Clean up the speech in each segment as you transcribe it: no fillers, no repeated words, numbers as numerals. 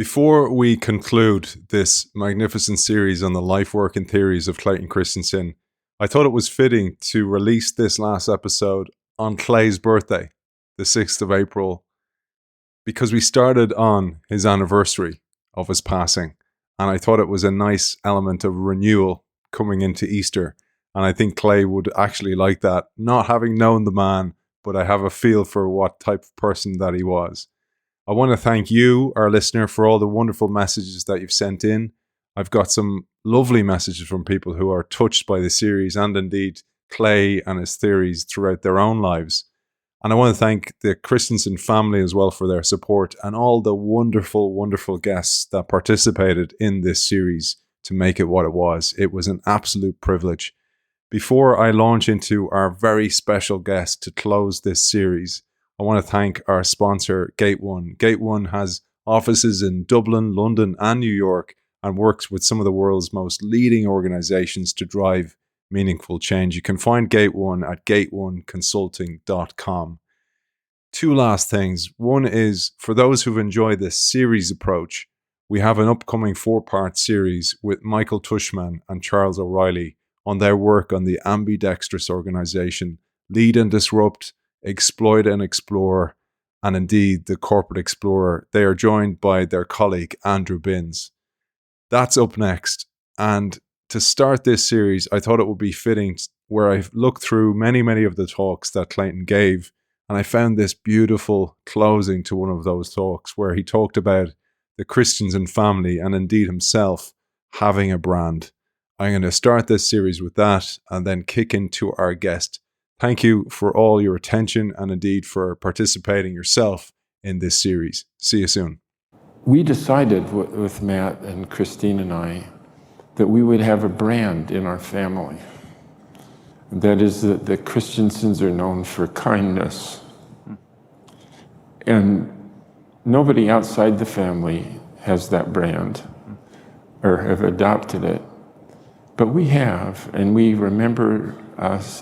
Before we conclude this magnificent series on the life, work, and theories of Clayton Christensen, I thought it was fitting to release this last episode on Clay's birthday, the 6th of April, because we started on his anniversary of his passing. And I thought it was a nice element of renewal coming into Easter. And I think Clay would actually like that, not having known the man, but I have a feel for what type of person that he was. I want to thank you, our listener, for all the wonderful messages that you've sent in. I've got some lovely messages from people who are touched by the series and indeed Clay and his theories throughout their own lives. And I want to thank the Christensen family as well for their support and all the wonderful, wonderful guests that participated in this series to make it what it was. It was an absolute privilege. Before I launch into our very special guest to close this series, I want to thank our sponsor, Gate One. Gate One has offices in Dublin, London, and New York and works with some of the world's most leading organizations to drive meaningful change. You can find Gate One at gateoneconsulting.com. Two last things. One is, for those who've enjoyed this series approach, we have an upcoming 4-part series with Michael Tushman and Charles O'Reilly on their work on the ambidextrous organization, Lead and Disrupt, Exploit and Explore, and indeed the Corporate Explorer. They are joined by their colleague, Andrew Binns. That's up next. And to start this series, I thought it would be fitting where I've looked through many of the talks that Clayton gave, and I found this beautiful closing to one of those talks where he talked about the Christensen family and indeed himself having a brand. I'm going to start this series with that and then kick into our guest. Thank you for all your attention and indeed for participating yourself in this series. See you soon. We decided with Matt and Christine and I that we would have a brand in our family. That is that the Christensens are known for kindness. And nobody outside the family has that brand or have adopted it. But we have, and we remember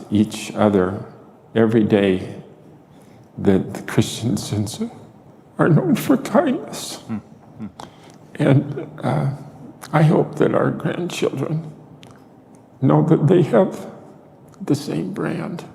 each other every day that the Christensens are known for kindness. And I hope that our grandchildren know that they have the same brand.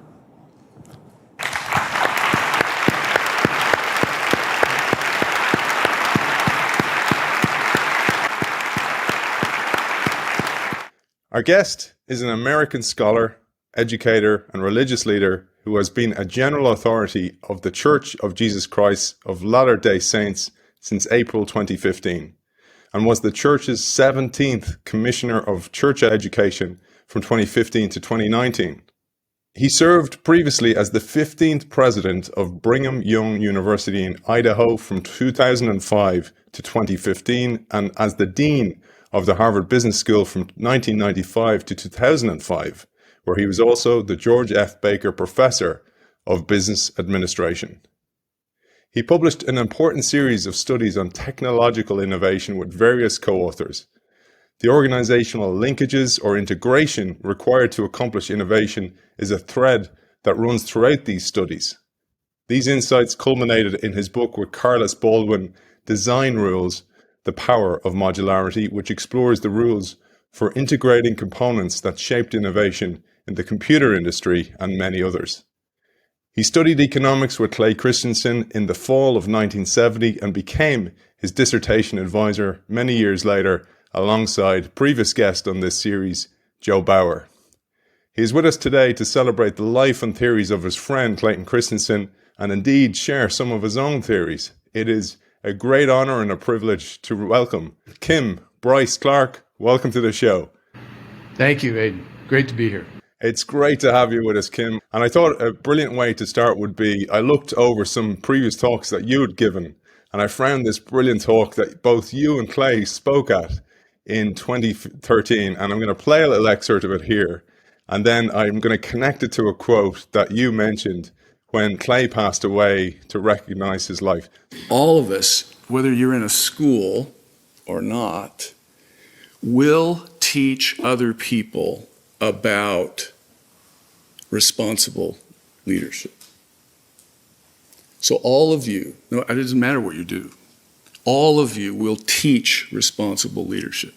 Our guest is an American scholar, educator, and religious leader who has been a general authority of the Church of Jesus Christ of Latter-day Saints since April 2015, and was the Church's 17th Commissioner of Church Education from 2015 to 2019. He served previously as the 15th President of Brigham Young University in Idaho from 2005 to 2015, and as the Dean of the Harvard Business School from 1995 to 2005, where he was also the George F. Baker Professor of Business Administration. He published an important series of studies on technological innovation with various co-authors. The organizational linkages or integration required to accomplish innovation is a thread that runs throughout these studies. These insights culminated in his book with Carliss Baldwin, Design Rules, The Power of Modularity, which explores the rules for integrating components that shaped innovation in the computer industry and many others. He studied economics with Clay Christensen in the fall of 1970 and became his dissertation advisor many years later alongside previous guest on this series, Joe Bauer. He is with us today to celebrate the life and theories of his friend Clayton Christensen and indeed share some of his own theories. It is a great honor and a privilege to welcome Kim Bryce Clark. Welcome to the show. Thank you, Aidan. Great to be here. It's great to have you with us, Kim. And I thought a brilliant way to start would be, I looked over some previous talks that you had given, and I found this brilliant talk that both you and Clay spoke at in 2013. And I'm going to play a little excerpt of it here. And then I'm going to connect it to a quote that you mentioned when Clay passed away to recognize his life. All of us, whether you're in a school or not, will teach other people about responsible leadership. So all of you, no, it doesn't matter what you do, all of you will teach responsible leadership,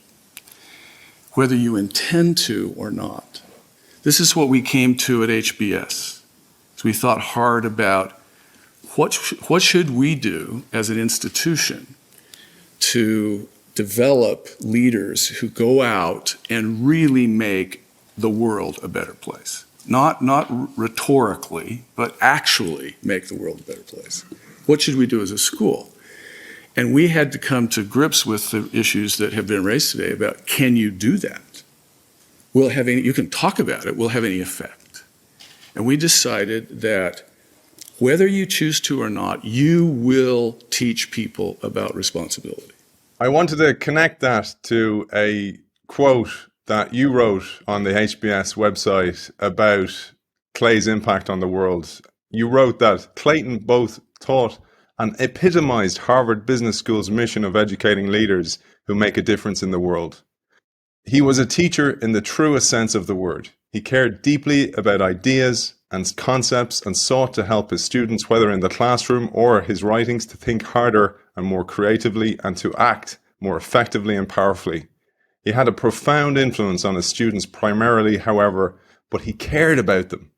whether you intend to or not. This is what we came to at HBS. So we thought hard about what should we do as an institution to develop leaders who go out and really make the world a better place. Not rhetorically, but actually make the world a better place. What should we do as a school? And we had to come to grips with the issues that have been raised today about, can you do that? You can talk about it, will have any effect. And we decided that whether you choose to or not, you will teach people about responsibility. I wanted to connect that to a quote that you wrote on the HBS website about Clay's impact on the world. You wrote that Clayton both taught and epitomized Harvard Business School's mission of educating leaders who make a difference in the world. He was a teacher in the truest sense of the word. He cared deeply about ideas and concepts and sought to help his students, whether in the classroom or his writings, to think harder and more creatively and to act more effectively and powerfully. He had a profound influence on his students primarily, however, but he cared about them.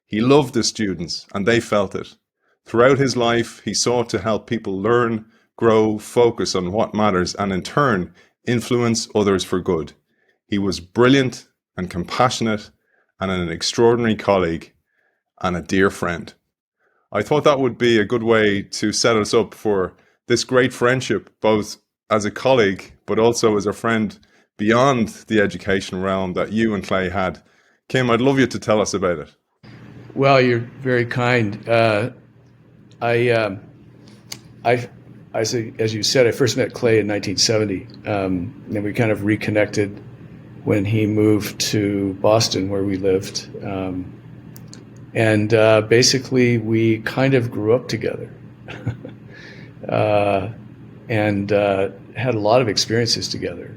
He loved the students and they felt it. Throughout his life, he sought to help people learn, grow, focus on what matters, and in turn, influence others for good. He was brilliant and compassionate and an extraordinary colleague and a dear friend. I thought that would be a good way to set us up for this great friendship, both as a colleague, but also as a friend beyond the education realm that you and Clay had. Kim, I'd love you to tell us about it. Well, you're very kind. As you said, I first met Clay in 1970, and we kind of reconnected when he moved to Boston, where we lived. And basically, we kind of grew up together and had a lot of experiences together.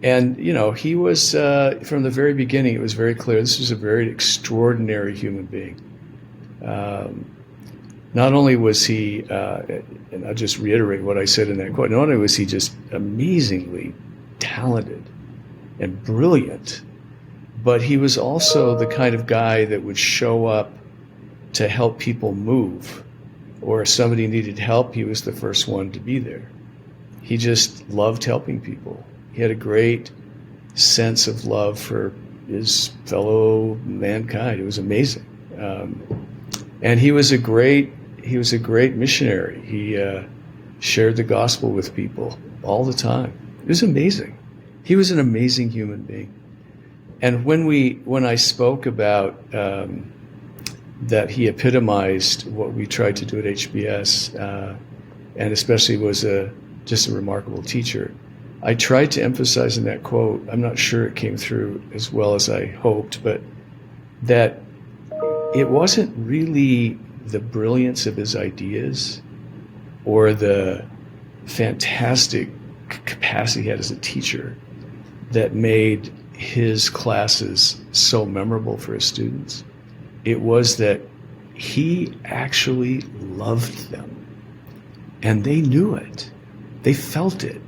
And, you know, he was, from the very beginning, it was very clear this was a very extraordinary human being. Not only was he, and I'll just reiterate what I said in that quote, not only was he just amazingly talented and brilliant, but he was also the kind of guy that would show up to help people move, or if somebody needed help, he was the first one to be there. He just loved helping people. He had a great sense of love for his fellow mankind. It was amazing. And he was a great missionary. He shared the gospel with people all the time. It was amazing. He was an amazing human being. And when I spoke about that he epitomized what we tried to do at HBS, and especially was just a remarkable teacher, I tried to emphasize in that quote, I'm not sure it came through as well as I hoped, but that it wasn't really the brilliance of his ideas or the fantastic capacity he had as a teacher that made his classes so memorable for his students. It was that he actually loved them, and they knew it. They felt it.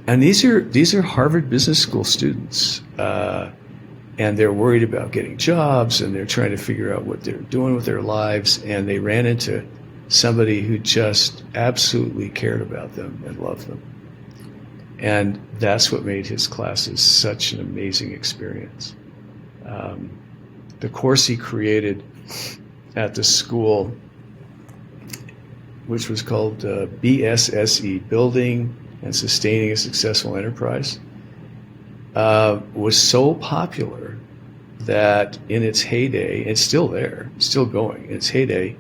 And these are Harvard Business School students, and they're worried about getting jobs, and they're trying to figure out what they're doing with their lives, and they ran into somebody who just absolutely cared about them and loved them. And that's what made his classes such an amazing experience. The course he created at the school, which was called BSSE, Building and Sustaining a Successful Enterprise, was so popular that in its heyday, it's still there, it's still going, in its heyday,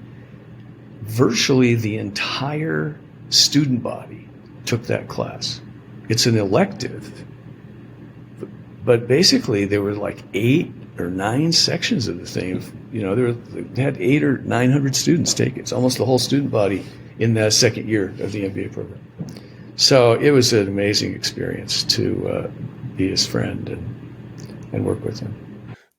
virtually the entire student body took that class. It's an elective, but basically there were like 8 or 9 sections of the thing. You know, they had 800 or 900 students take it. It's almost the whole student body in that second year of the MBA program. So it was an amazing experience to be his friend and work with him.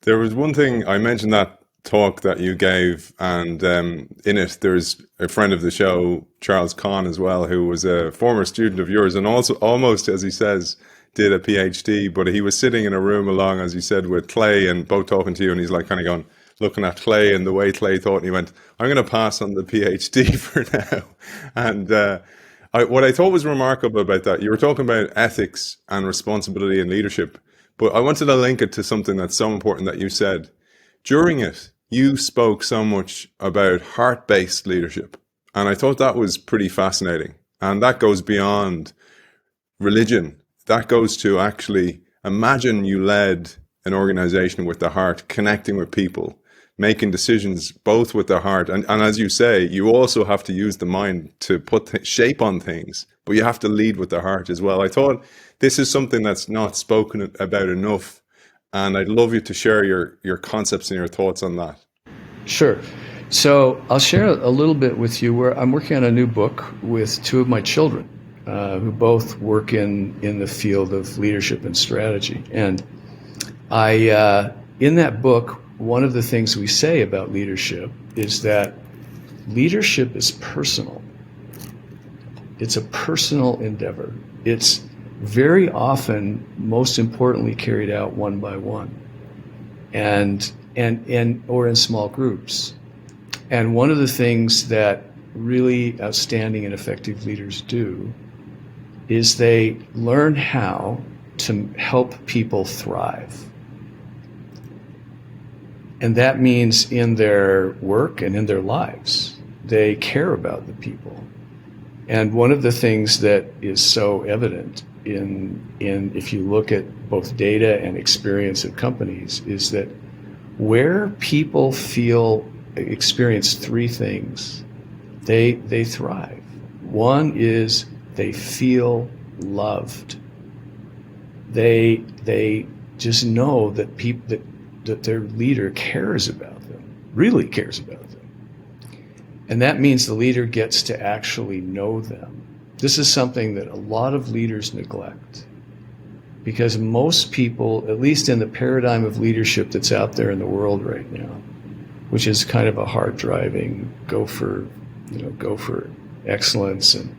There was one thing I mentioned that talk that you gave, and in it there's a friend of the show, Charles Kahn, as well, who was a former student of yours and also almost, as he says, did a PhD, but he was sitting in a room along, as you said, with Clay and both talking to you, and he's like kind of going, looking at Clay and the way Clay thought, and he went, I'm going to pass on the PhD for now. And what I thought was remarkable about that, you were talking about ethics and responsibility and leadership, but I wanted to link it to something that's so important that you said. During it, you spoke so much about heart-based leadership, and I thought that was pretty fascinating. And that goes beyond religion. That goes to actually imagine you led an organization with the heart, connecting with people, making decisions both with the heart. And as you say, you also have to use the mind to put shape on things, but you have to lead with the heart as well. I thought this is something that's not spoken about enough. And I'd love you to share your concepts and your thoughts on that. Sure. So I'll share a little bit with you where I'm working on a new book with two of my children who both work in the field of leadership and strategy. And in that book, one of the things we say about leadership is that leadership is personal. It's a personal endeavor. It's very often, most importantly, carried out one by one, and or in small groups. And one of the things that really outstanding and effective leaders do is they learn how to help people thrive. And that means in their work and in their lives, they care about the people. And one of the things that is so evident in if you look at both data and experience of companies is that where people experience three things, they thrive. One is they feel loved. They just know that that their leader cares about them, really cares about them. And that means the leader gets to actually know them. This is something that a lot of leaders neglect, because most people, at least in the paradigm of leadership that's out there in the world right now, which is kind of a hard-driving, go for excellence and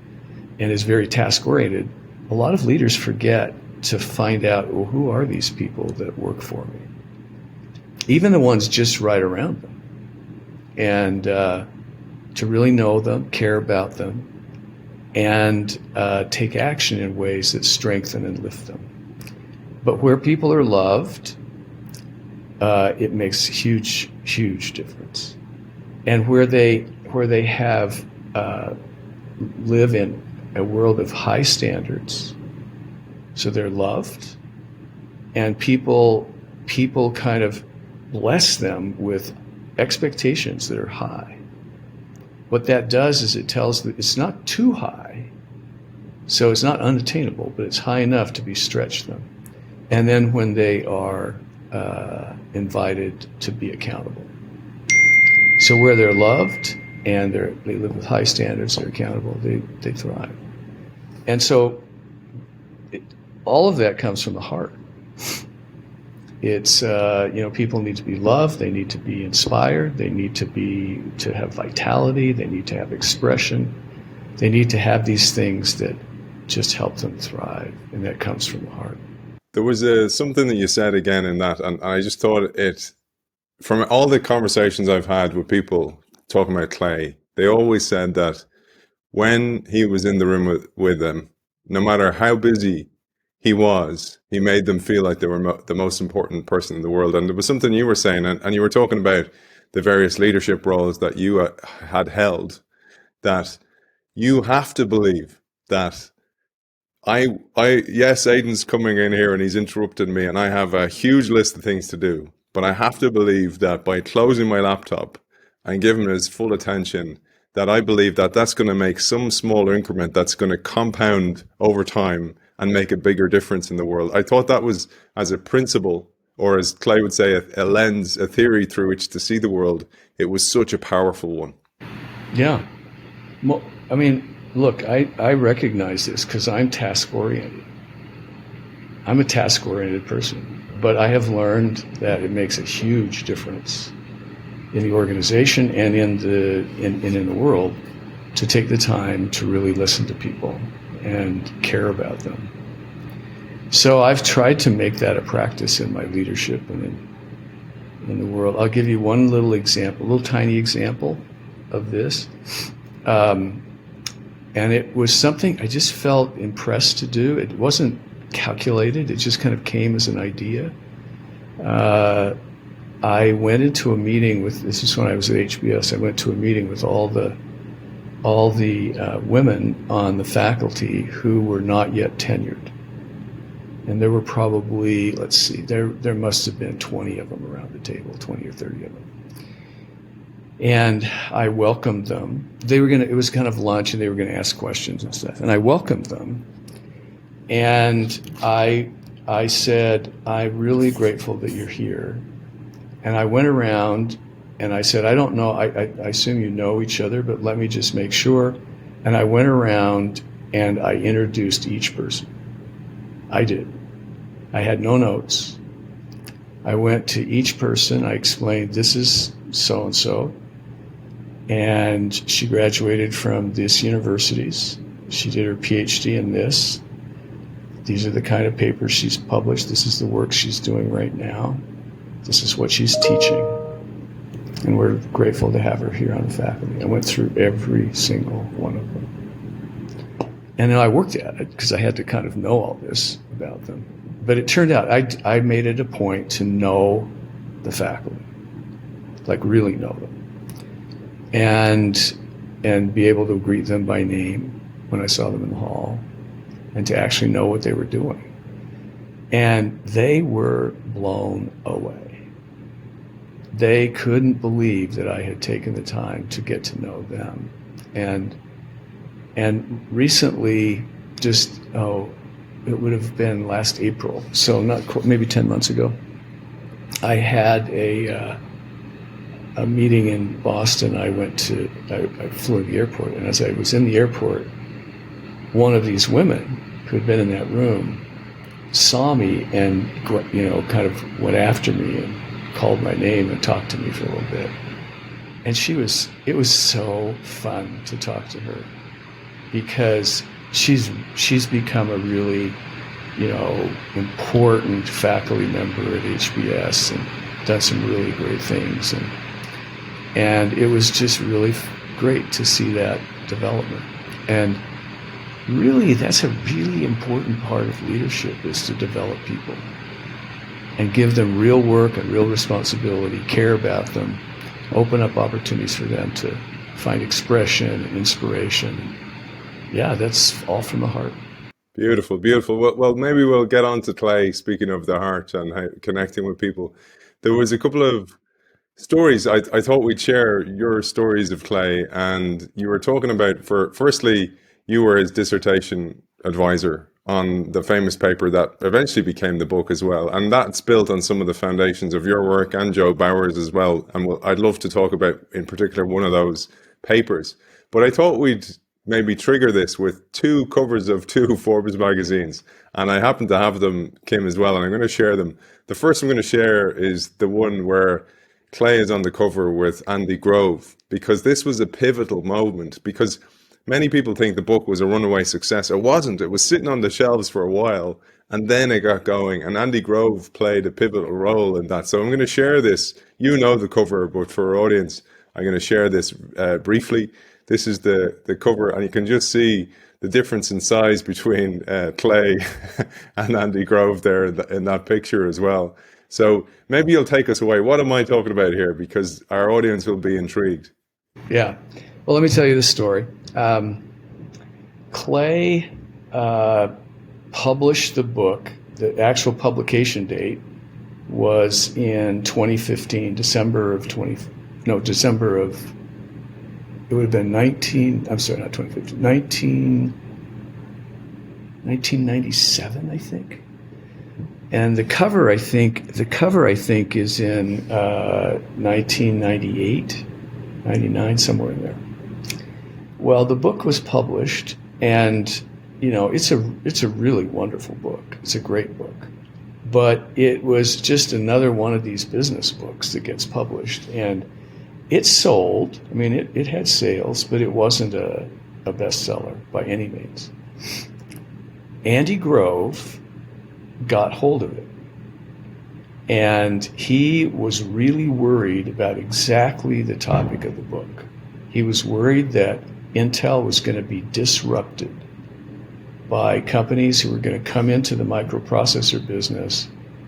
is very task-oriented, a lot of leaders forget to find out, well, who are these people that work for me? Even the ones just right around them. And to really know them, care about them, and take action in ways that strengthen and lift them. But where people are loved, it makes huge, huge difference. And where they have live in a world of high standards, so they're loved, and people kind of bless them with expectations that are high. What that does is it tells that it's not too high, so it's not unattainable, but it's high enough to be stretched them. And then when they are invited to be accountable. So where they're loved and they live with high standards, they're accountable, they thrive. And so all of that comes from the heart. It's, people need to be loved, they need to be inspired, they need to have vitality, they need to have expression, they need to have these things that just help them thrive, and that comes from the heart. There was something that you said again in that, and I just thought from all the conversations I've had with people talking about Clay, they always said that when he was in the room with them, no matter how busy he made them feel like they were the most important person in the world. And there was something you were saying, and you were talking about the various leadership roles that you had held, that you have to believe that yes, Aidan's coming in here and he's interrupted me and I have a huge list of things to do, but I have to believe that by closing my laptop and giving his full attention, that I believe that that's going to make some small increment that's going to compound over time and make a bigger difference in the world. I thought that was, as a principle, or as Clay would say, a lens, a theory through which to see the world, it was such a powerful one. Yeah. Well, I mean, look, I recognize this because I'm task-oriented. I'm a task-oriented person, but I have learned that it makes a huge difference in the organization and in the world, to take the time to really listen to people and care about them. So I've tried to make that a practice in my leadership and in the world. I'll give you one little example, a little tiny example of this. And it was something I just felt impressed to do. It wasn't calculated. It just kind of came as an idea. I went into a meeting with, this is when I was at HBS, I went to a meeting with all the women on the faculty who were not yet tenured. And there were probably, let's see, there must have been 20 of them around the table, 20 or 30 of them. And I welcomed them. It was kind of lunch, and they were gonna ask questions and stuff. And I welcomed them. And I said, I'm really grateful that you're here. And I went around and I said, I don't know, I assume you know each other, but let me just make sure. And I went around and I introduced each person. I did. I had no notes. I went to each person, I explained, this is so-and-so. And she graduated from this universities. She did her PhD in this. These are the kind of papers she's published. This is the work she's doing right now. This is what she's teaching. And we're grateful to have her here on the faculty. I went through every single one of them. And then I worked at it because I had to kind of know all this about them. But it turned out I made it a point to know the faculty, like really know them. And be able to greet them by name when I saw them in the hall, and to actually know what they were doing. And they were blown away. They couldn't believe that I had taken the time to get to know them. And recently, just, it would have been last April, so maybe 10 months ago, I had a meeting in Boston. I flew to the airport, and as I was in the airport, one of these women who had been in that room saw me and, kind of went after me and called my name and talked to me for a little bit. And it was so fun to talk to her, because she's become a really, important faculty member at HBS and done some really great things. And it was just really great to see that development. And really, that's a really important part of leadership, is to develop people and give them real work and real responsibility, care about them, open up opportunities for them to find expression and inspiration. Yeah, that's all from the heart. Beautiful, beautiful. Well, maybe we'll get on to Clay, speaking of the heart and how, connecting with people. There was a couple of stories. I thought we'd share your stories of Clay, and you were talking about, firstly, you were his dissertation advisor on the famous paper that eventually became the book as well. And that's built on some of the foundations of your work and Joe Bauer's as well. And I'd love to talk about, in particular, one of those papers. But I thought we'd maybe trigger this with two covers of two Forbes magazines. And I happen to have them, Kim, as well, and I'm going to share them. The first I'm going to share is the one where Clay is on the cover with Andy Grove, because this was a pivotal moment, because many people think the book was a runaway success. It wasn't. It was sitting on the shelves for a while, and then it got going, and Andy Grove played a pivotal role in that. So I'm going to share this. You know the cover, but for our audience, I'm going to share this briefly. This is the cover, and you can just see the difference in size between Clay and Andy Grove there in that picture as well. So maybe you'll take us away. What am I talking about here? Because our audience will be intrigued. Yeah. Well, let me tell you this story. Clay published the book. The actual publication date was in 2015, it would have been 1997, I think. And the cover I think is in 1998, 99, somewhere in there. Well, the book was published, and it's a really wonderful book. It's a great book. But it was just another one of these business books that gets published. And it sold. I mean, it had sales, but it wasn't a bestseller by any means. Andy Grove got hold of it. And he was really worried about exactly the topic of the book. He was worried that Intel was going to be disrupted by companies who were going to come into the microprocessor business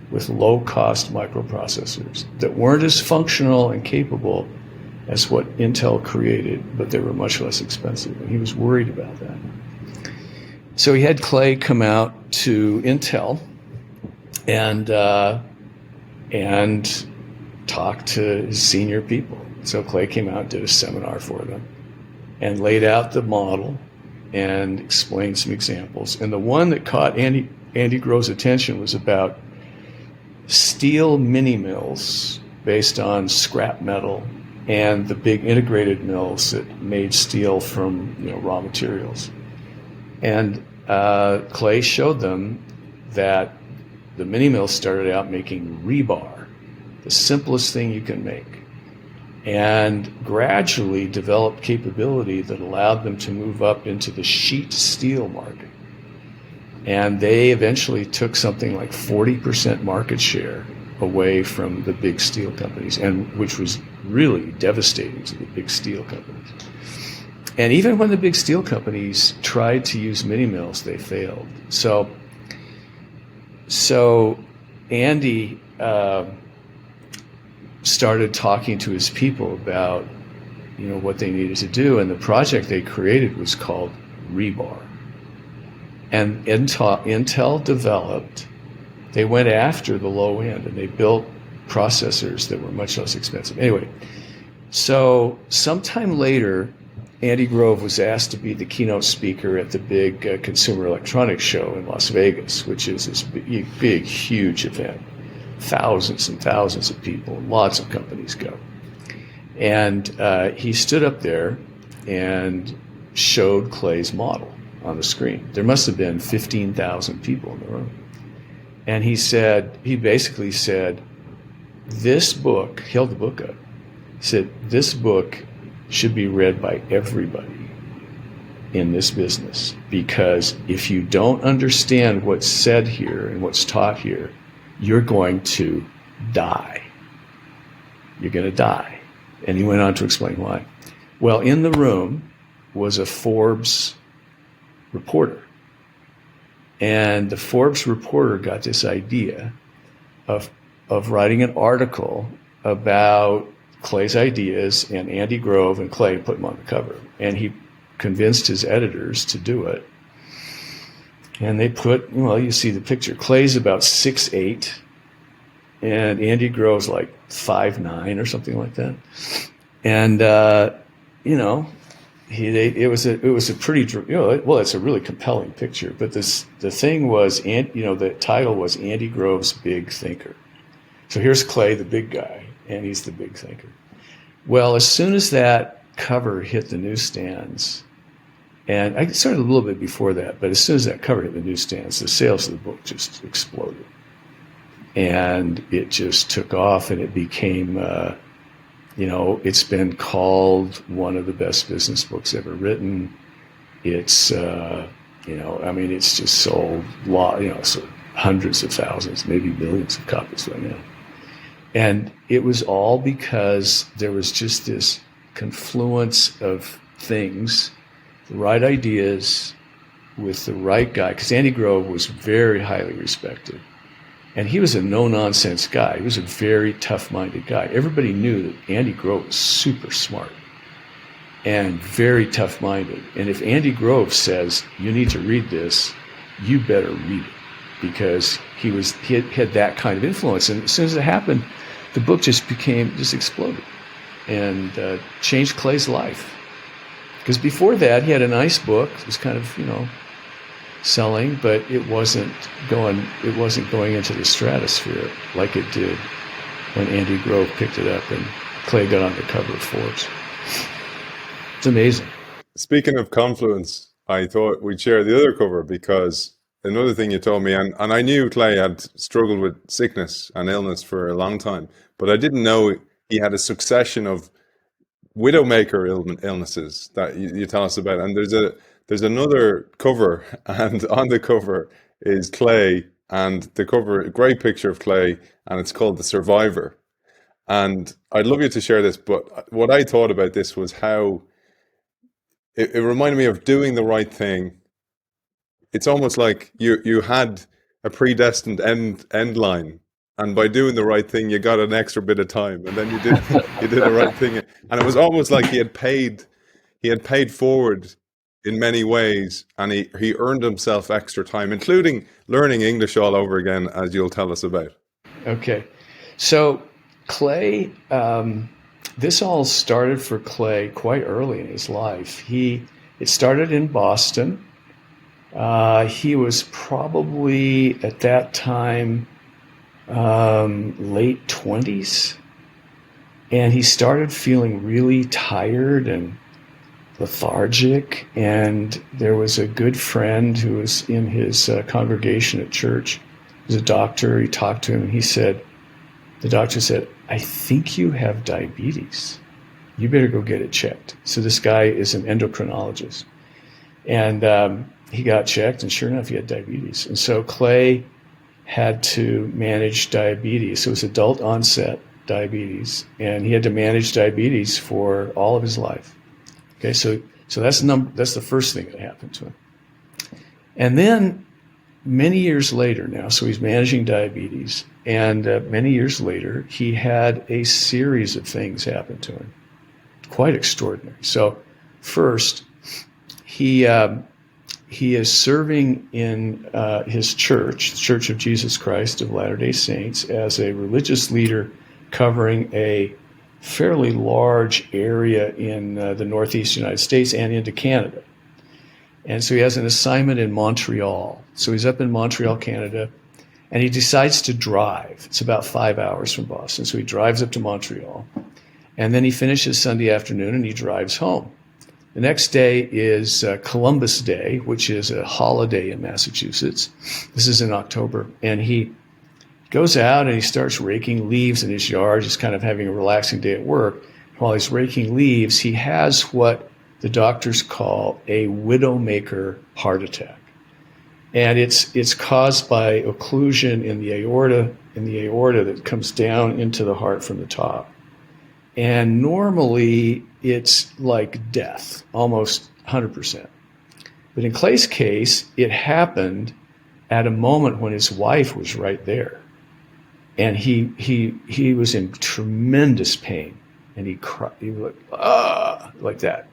with low-cost microprocessors that weren't as functional and capable as what Intel created, but they were much less expensive. And he was worried about that. So he had Clay come out to Intel and talk to his senior people. So Clay came out and did a seminar for them and laid out the model and explained some examples. And the one that caught Andy Grove's attention was about steel mini mills based on scrap metal and the big integrated mills that made steel from raw materials. And Clay showed them that the mini mills started out making rebar, the simplest thing you can make, and gradually developed capability that allowed them to move up into the sheet steel market. And they eventually took something like 40% market share away from the big steel companies, and which was really devastating to the big steel companies. And even when the big steel companies tried to use mini mills, they failed. So Andy started talking to his people about what they needed to do, and the project they created was called Rebar. And Intel developed, they went after the low end, and they built processors that were much less expensive. Anyway, so sometime later, Andy Grove was asked to be the keynote speaker at the big Consumer Electronics Show in Las Vegas, which is this big, huge event. Thousands and thousands of people, lots of companies go. And he stood up there and showed Clay's model on the screen. There must have been 15,000 people in the room. And he basically said, this book, he held the book up, he said, this book should be read by everybody in this business, because if you don't understand what's said here and what's taught here, you're going to die. You're going to die. And he went on to explain why. Well, in the room was a Forbes reporter. And the Forbes reporter got this idea of writing an article about Clay's ideas, and Andy Grove and Clay put them on the cover. And he convinced his editors to do it. And they put, you see the picture. Clay's about 6'8", and Andy Grove's like 5'9" or something like that. And it was a pretty, it's a really compelling picture. But the thing was, the title was Andy Grove's Big Thinker. So here's Clay, the big guy, and he's the big thinker. Well, as soon as that cover hit the newsstands, and I started a little bit before that, but as soon as that cover hit the newsstands, the sales of the book just exploded. And it just took off, and it became, it's been called one of the best business books ever written. It's, it's just sold, so hundreds of thousands, maybe millions of copies right now. And it was all because there was just this confluence of things, the right ideas with the right guy, because Andy Grove was very highly respected. And he was a no-nonsense guy. He was a very tough-minded guy. Everybody knew that Andy Grove was super smart and very tough-minded. And if Andy Grove says, you need to read this, you better read it, because he had that kind of influence. And as soon as it happened, the book just exploded and changed Clay's life. Because before that, he had a nice book. It was kind of, selling, but it wasn't going into the stratosphere like it did when Andy Grove picked it up and Clay got on the cover of Forbes. It's amazing. Speaking of confluence, I thought we'd share the other cover, because another thing you told me, and I knew Clay had struggled with sickness and illness for a long time, but I didn't know he had a succession of widowmaker illnesses that you tell us about. And there's another cover, and on the cover is Clay, and the cover, a great picture of Clay, and it's called The Survivor. And I'd love you to share this, but what I thought about this was how it reminded me of doing the right thing. It's almost like you had a predestined end line, and by doing the right thing, you got an extra bit of time, and then you did the right thing, and it was almost like he had paid forward in many ways, and he earned himself extra time, including learning English all over again, as you'll tell us about. Okay, so Clay, this all started for Clay quite early in his life. It started in Boston. He was probably at that time late 20s, and he started feeling really tired and lethargic. And there was a good friend who was in his congregation at church. He was a doctor. He talked to him, and the doctor said, "I think you have diabetes. You better go get it checked." So this guy is an endocrinologist. And he got checked, and sure enough, he had diabetes. And so Clay had to manage diabetes. So it was adult onset diabetes, and he had to manage diabetes for all of his life. Okay, so that's the first thing that happened to him. And then many years later now, so he's managing diabetes, and many years later, he had a series of things happen to him, quite extraordinary. So first, he is serving in his church, the Church of Jesus Christ of Latter-day Saints, as a religious leader covering a fairly large area in the Northeast United States and into Canada. And so he has an assignment in Montreal. So he's up in Montreal, Canada, and he decides to drive. It's about 5 hours from Boston. So he drives up to Montreal, and then he finishes Sunday afternoon and he drives home. The next day is Columbus Day, which is a holiday in Massachusetts. This is in October. And he goes out and he starts raking leaves in his yard, just kind of having a relaxing day at work. While he's raking leaves, he has what the doctors call a widowmaker heart attack. And it's caused by occlusion in the aorta that comes down into the heart from the top. And normally it's like death, almost 100%. But in Clay's case, it happened at a moment when his wife was right there. And he was in tremendous pain, and he cried, he was like that.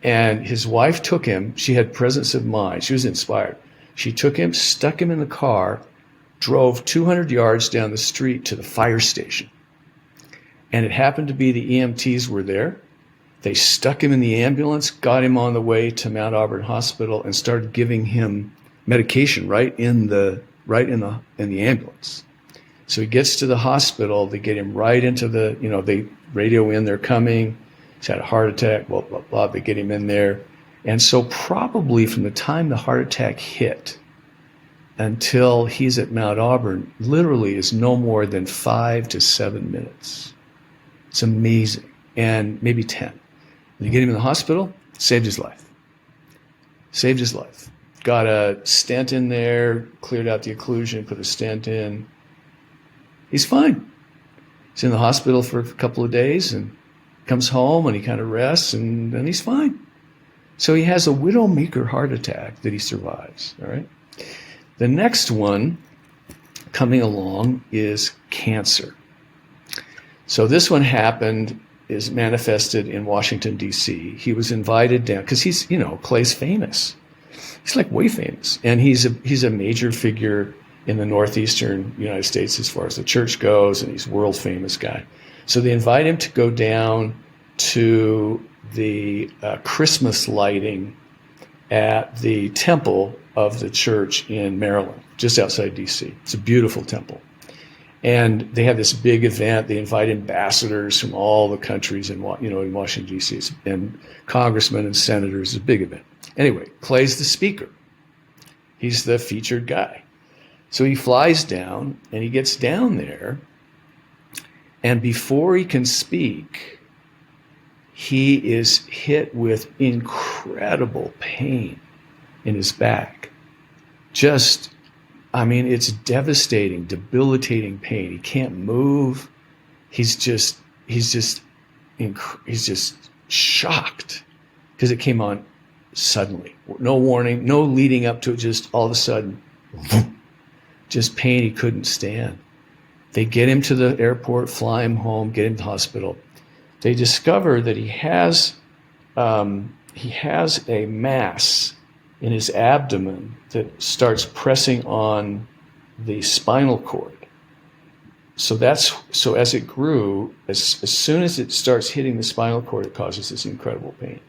And his wife took him. She had presence of mind. She was inspired. She took him, stuck him in the car, drove 200 yards down the street to the fire station. And it happened to be the EMTs were there. They stuck him in the ambulance, got him on the way to Mount Auburn Hospital, and started giving him medication right in the ambulance. So he gets to the hospital. They get him right into they radio in, they're coming. He's had a heart attack, blah, blah, blah. They get him in there. And so probably from the time the heart attack hit until he's at Mount Auburn, literally is no more than 5 to 7 minutes. It's amazing. And maybe 10. They get him in the hospital, saved his life. Saved his life. Got a stent in there, cleared out the occlusion, put a stent in. He's fine. He's in the hospital for a couple of days and comes home and he kind of rests and then he's fine. So he has a widowmaker heart attack that he survives, all right? The next one coming along is cancer. So this one is manifested in Washington, D.C. He was invited down because he's, Clay's famous. He's like way famous. And he's a major figure in the northeastern United States as far as the church goes, and he's a world famous guy. So they invite him to go down to the Christmas lighting at the temple of the church in Maryland, just outside D.C. It's a beautiful temple. And they have this big event. They invite ambassadors from all the countries in Washington, D.C. and congressmen and senators. It's a big event. Anyway, Clay's the speaker. He's the featured guy. So he flies down, and he gets down there, and before he can speak, he is hit with incredible pain in his back. It's devastating, debilitating pain. He can't move. He's just shocked because it came on suddenly. No warning, no leading up to it, just all of a sudden, just pain he couldn't stand. They get him to the airport, fly him home, get him to the hospital. They discover that he has a mass in his abdomen that starts pressing on the spinal cord. So as it grew, as soon as it starts hitting the spinal cord, it causes this incredible pain.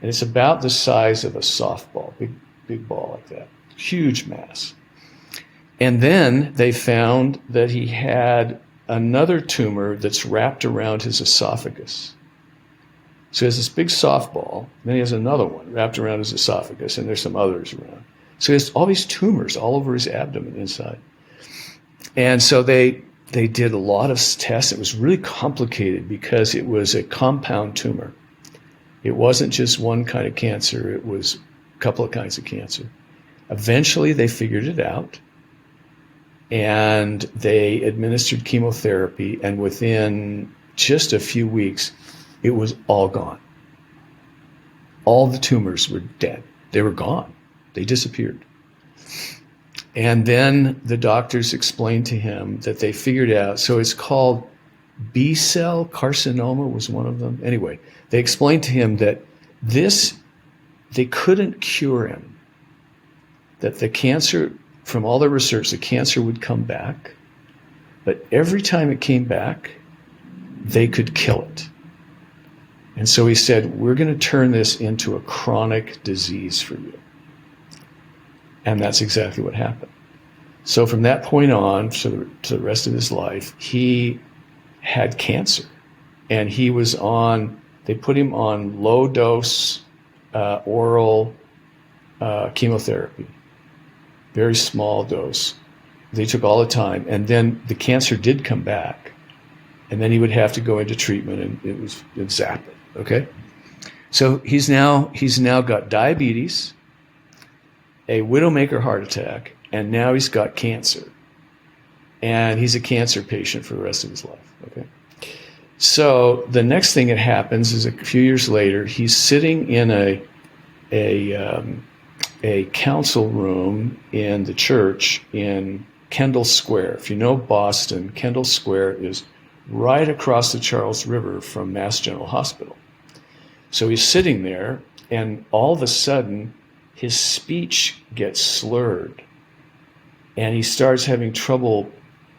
And it's about the size of a softball, big ball like that, huge mass. And then they found that he had another tumor that's wrapped around his esophagus. So he has this big softball, then he has another one wrapped around his esophagus, and there's some others around. So he has all these tumors all over his abdomen inside. And so they did a lot of tests. It was really complicated because it was a compound tumor. It wasn't just one kind of cancer, it was a couple of kinds of cancer. Eventually they figured it out, and they administered chemotherapy, and within just a few weeks, it was all gone. All the tumors were dead. They were gone. They disappeared. And then the doctors explained to him that they figured out, so it's called B-cell carcinoma was one of them. Anyway, they explained to him that they couldn't cure him, that the cancer, from all their research, the cancer would come back, but every time it came back, they could kill it. And so he said, we're going to turn this into a chronic disease for you. And that's exactly what happened. So from that point on, to the rest of his life, he had cancer. And they put him on low dose oral chemotherapy, very small dose. They took all the time. And then the cancer did come back. And then he would have to go into treatment, and it zap it. Okay? So he's now got diabetes, a widowmaker heart attack, and now he's got cancer. And he's a cancer patient for the rest of his life. Okay? So the next thing that happens is a few years later, he's sitting in a council room in the church in Kendall Square. If you know Boston, Kendall Square is right across the Charles River from Mass General Hospital. So he's sitting there, and all of a sudden, his speech gets slurred, and he starts having trouble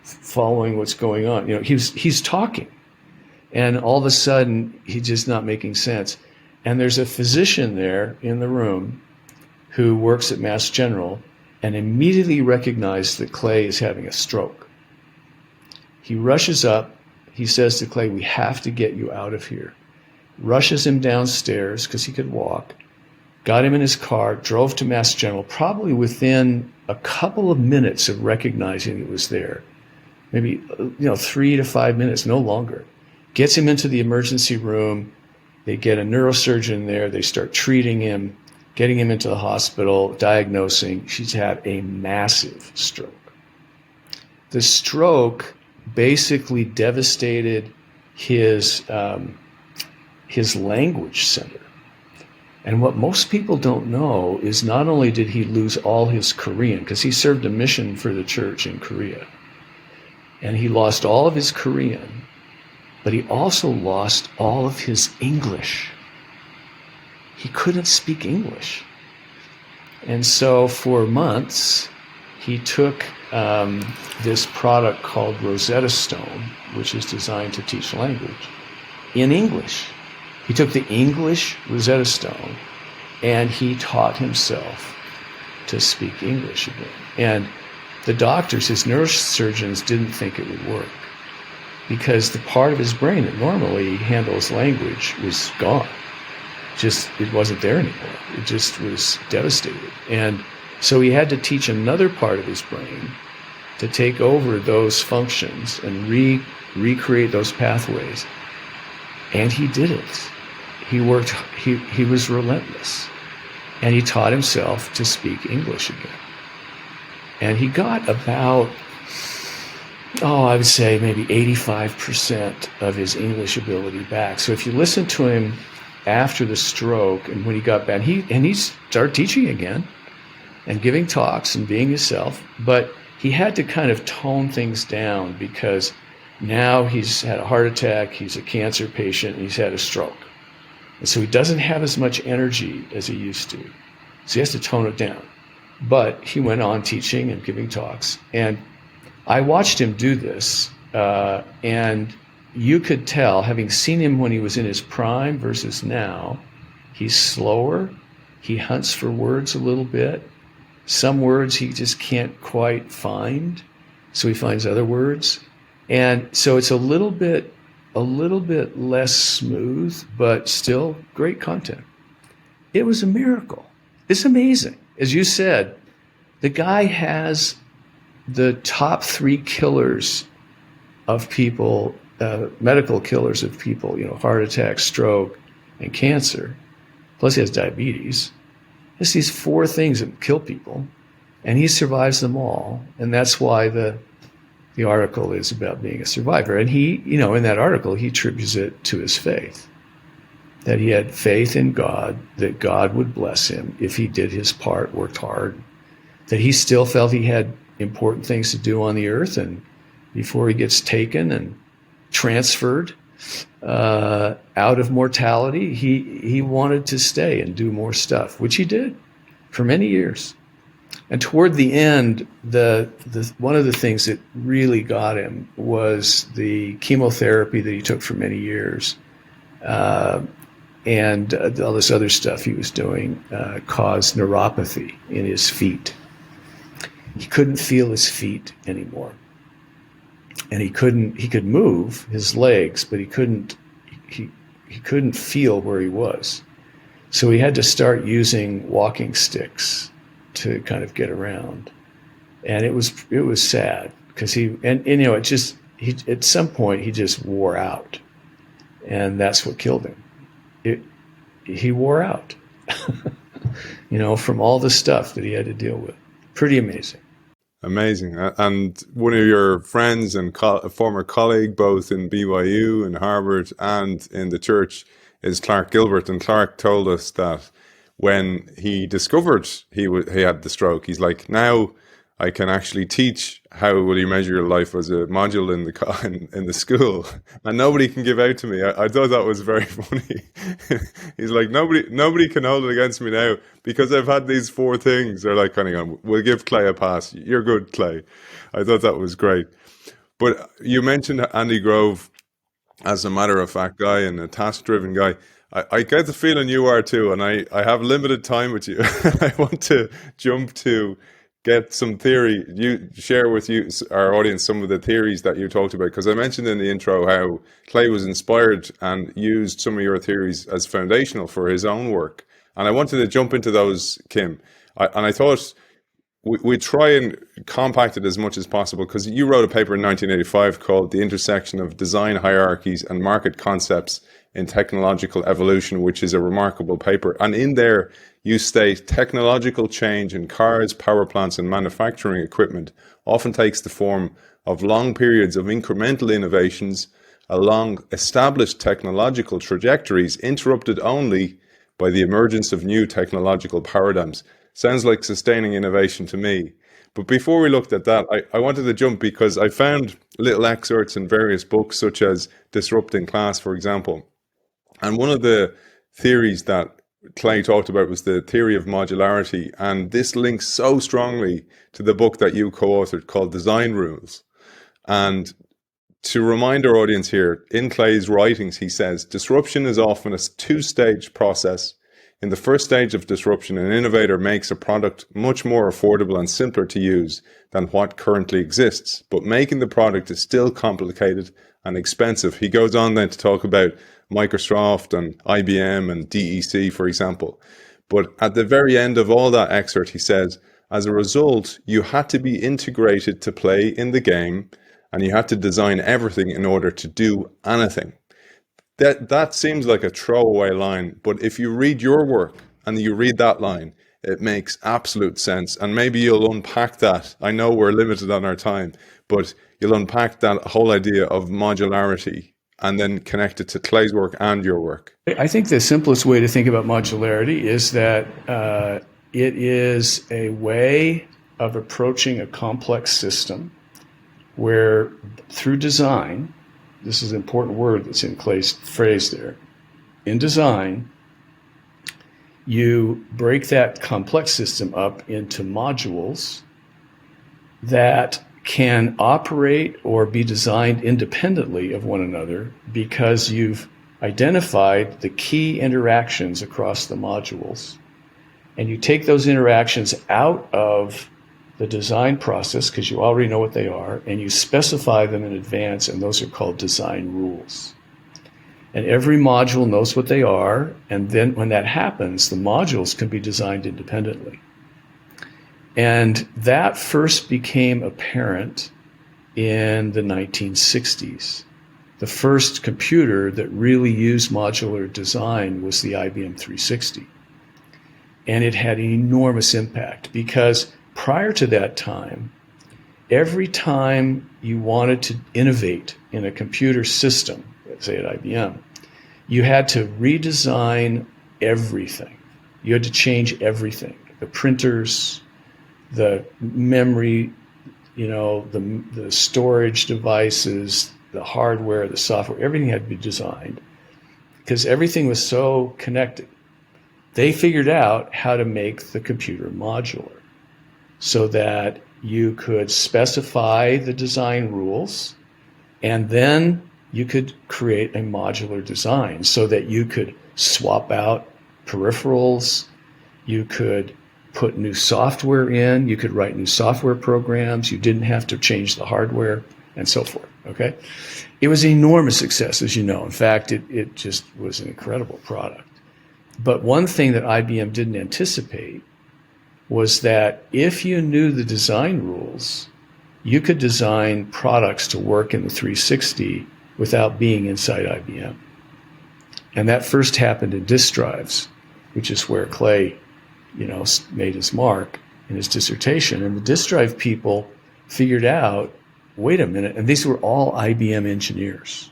following what's going on. He's talking, and all of a sudden, he's just not making sense. And there's a physician there in the room who works at Mass General and immediately recognized that Clay is having a stroke. He rushes up. He says to Clay, we have to get you out of here. Rushes him downstairs because he could walk, got him in his car, drove to Mass General, probably within a couple of minutes of recognizing it was there. Maybe 3 to 5 minutes, no longer. Gets him into the emergency room. They get a neurosurgeon there. They start treating him, getting him into the hospital, diagnosing. She's had a massive stroke. The stroke basically devastated his language center. And what most people don't know is not only did he lose all his Korean, because he served a mission for the church in Korea, and he lost all of his Korean, but he also lost all of his English. He couldn't speak English. And so for months, he took this product called Rosetta Stone, which is designed to teach language, in English. He took the English Rosetta Stone, and he taught himself to speak English again. And the doctors, his neurosurgeons, didn't think it would work because the part of his brain that normally handles language was gone. It wasn't there anymore. It just was devastated. And so he had to teach another part of his brain to take over those functions and recreate those pathways. And he did it. he was relentless, and he taught himself to speak English again. And he got about, I would say maybe 85% of his English ability back. So if you listen to him after the stroke and when he got back, he started teaching again and giving talks and being himself, but he had to kind of tone things down because now he's had a heart attack, he's a cancer patient, and he's had a stroke. And so he doesn't have as much energy as he used to. So he has to tone it down. But he went on teaching and giving talks. And I watched him do this, and you could tell, having seen him when he was in his prime versus now, he's slower, he hunts for words a little bit. Some words he just can't quite find, so he finds other words. And so it's a little bit less smooth, but still great content. It was a miracle. It's amazing. As you said, the guy has the top 3 killers of people, medical killers of people, heart attack, stroke, and cancer. Plus he has diabetes. It's these 4 things that kill people, and he survives them all. And that's why the article is about being a survivor. And he, in that article, he attributes it to his faith, that he had faith in God, that God would bless him if he did his part, worked hard, that he still felt he had important things to do on the earth, and before he gets taken and transferred out of mortality, he wanted to stay and do more stuff, which he did for many years. And toward the end, the one of the things that really got him was the chemotherapy that he took for many years, and all this other stuff he was doing caused neuropathy in his feet. He couldn't feel his feet anymore, and he could move his legs, but he couldn't feel where he was. So he had to start using walking sticks to kind of get around, and it was sad because at some point he just wore out, and that's what killed him. He wore out, from all the stuff that he had to deal with. Pretty amazing. Amazing. And one of your friends and a former colleague, both in BYU and Harvard and in the church, is Clark Gilbert. And Clark told us that when he discovered he had the stroke, he's like, now I can actually teach how will you measure your life as a module in the school, and nobody can give out to me. I thought that was very funny. He's like, nobody can hold it against me now because I've had these 4 things. They're like, kind of going, we'll give Clay a pass. You're good, Clay. I thought that was great. But you mentioned Andy Grove as a matter-of-fact guy and a task-driven guy. I get the feeling you are too, and I have limited time with you. I want to jump to get some theory. You share with our audience some of the theories that you talked about, because I mentioned in the intro how Clay was inspired and used some of your theories as foundational for his own work. And I wanted to jump into those, Kim. I thought we try and compact it as much as possible, because you wrote a paper in 1985 called The Intersection of Design Hierarchies and Market Concepts in Technological Evolution, which is a remarkable paper. And in there, you state technological change in cars, power plants, and manufacturing equipment often takes the form of long periods of incremental innovations along established technological trajectories, interrupted only by the emergence of new technological paradigms. Sounds like sustaining innovation to me. But before we looked at that, I wanted to jump, because I found little excerpts in various books, such as Disrupting Class, for example. And one of the theories that Clay talked about was the theory of modularity. And this links so strongly to the book that you co-authored called Design Rules. And to remind our audience here, in Clay's writings, he says, disruption is often a 2-stage process. In the first stage of disruption, an innovator makes a product much more affordable and simpler to use than what currently exists, but making the product is still complicated and expensive. He goes on then to talk about Microsoft and IBM and DEC, for example. But at the very end of all that excerpt, he says, as a result, you had to be integrated to play in the game, and you had to design everything in order to do anything. that seems like a throwaway line, but if you read your work and you read that line, it makes absolute sense. And maybe you'll unpack that. I know we're limited on our time, but you'll unpack that whole idea of modularity and then connect it to Clay's work and your work. I think the simplest way to think about modularity is that it is a way of approaching a complex system where through design, this is an important word that's in Clay's phrase there, in design, you break that complex system up into modules that can operate or be designed independently of one another because you've identified the key interactions across the modules. And you take those interactions out of the design process because you already know what they are, and you specify them in advance, and those are called design rules. And every module knows what they are, and then when that happens, the modules can be designed independently. And that first became apparent in the 1960s. The first computer that really used modular design was the IBM 360. And it had an enormous impact because prior to that time, every time you wanted to innovate in a computer system, let's say at IBM, you had to redesign everything. You had to change everything. The printers, the memory, the storage devices, the hardware, the software, everything had to be designed because everything was so connected. They figured out how to make the computer modular so that you could specify the design rules and then you could create a modular design so that you could swap out peripherals, you could put new software in, you could write new software programs, you didn't have to change the hardware, and so forth, okay? It was an enormous success, as you know. In fact, it just was an incredible product. But one thing that IBM didn't anticipate was that if you knew the design rules, you could design products to work in the 360 without being inside IBM. And that first happened in disk drives, which is where Clay, made his mark in his dissertation. And the disk drive people figured out, wait a minute, and these were all IBM engineers.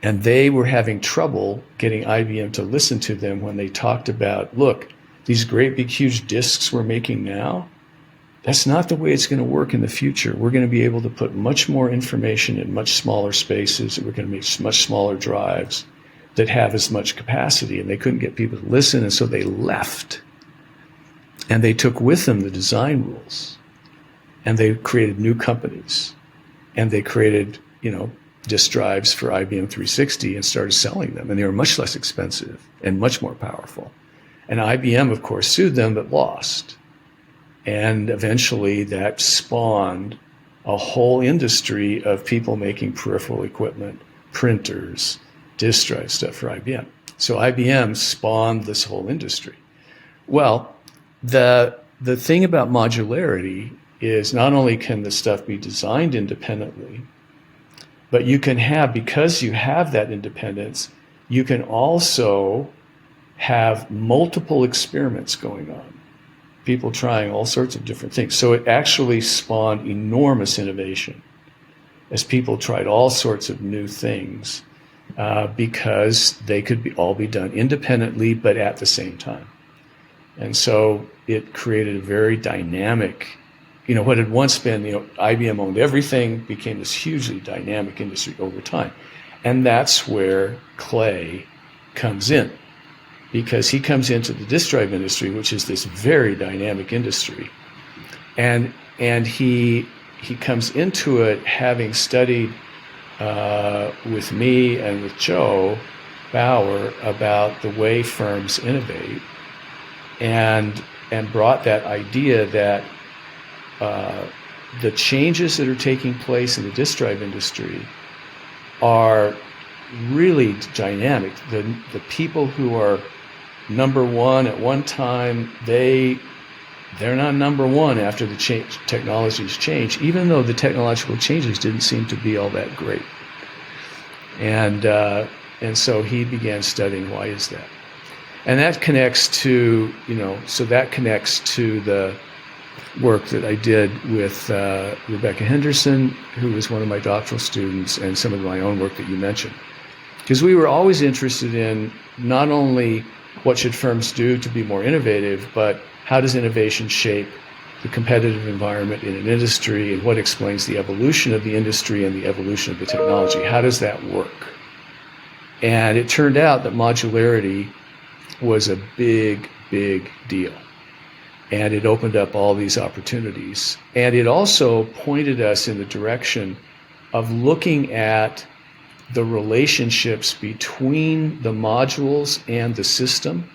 And they were having trouble getting IBM to listen to them when they talked about, look, these great big huge disks we're making now, that's not the way it's going to work in the future. We're going to be able to put much more information in much smaller spaces. We're going to make much smaller drives that have as much capacity. And they couldn't get people to listen, and so they left. And they took with them the design rules. And they created new companies. And they created, disk drives for IBM 360 and started selling them. And they were much less expensive and much more powerful. And IBM, of course, sued them but lost. And eventually that spawned a whole industry of people making peripheral equipment, printers, disk drive stuff for IBM. So IBM spawned this whole industry. Well, the thing about modularity is not only can the stuff be designed independently, but you can have, because you have that independence, you can also have multiple experiments going on, people trying all sorts of different things. So it actually spawned enormous innovation as people tried all sorts of new things because they could all be done independently but at the same time. And so it created a very dynamic, what had once been, IBM owned everything, became this hugely dynamic industry over time. And that's where Clay comes in, because he comes into the disk drive industry, which is this very dynamic industry. And he comes into it having studied with me and with Joe Bauer about the way firms innovate, and brought that idea that the changes that are taking place in the disk drive industry are really dynamic. The people who are number one at one time, they're not number one after the technologies change, even though the technological changes didn't seem to be all that great. And And so he began studying, why is that? And that connects to, that connects to the work that I did with Rebecca Henderson, who was one of my doctoral students, and some of my own work that you mentioned. Because we were always interested in not only what should firms do to be more innovative, but how does innovation shape the competitive environment in an industry, and what explains the evolution of the industry and the evolution of the technology? How does that work? And it turned out that modularity was a big, big deal. And it opened up all these opportunities. And it also pointed us in the direction of looking at the relationships between the modules and the system,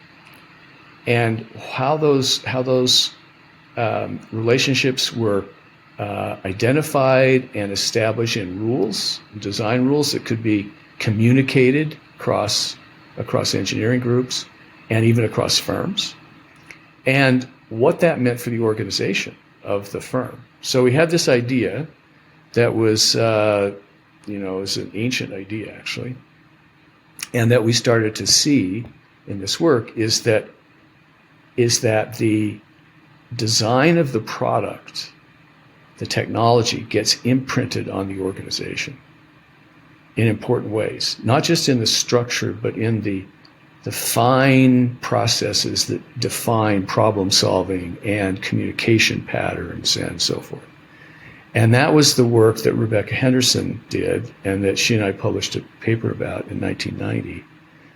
and how those relationships were identified and established in rules, design rules that could be communicated across engineering groups and even across firms, and what that meant for the organization of the firm. So we had this idea that was, is an ancient idea actually, and that we started to see in this work is that the design of the product, the technology, gets imprinted on the organization in important ways, not just in the structure, but in the fine processes that define problem solving and communication patterns and so forth. And that was the work that Rebecca Henderson did, and that she and I published a paper about in 1990,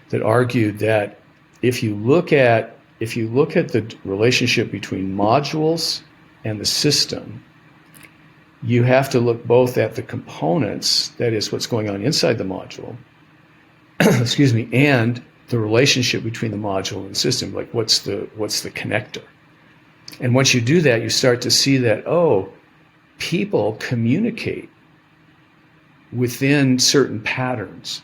that argued that if you look at the relationship between modules and the system, you have to look both at the components, that is what's going on inside the module, and the relationship between the module and the system, like what's the connector. And once you do that, you start to see that, people communicate within certain patterns,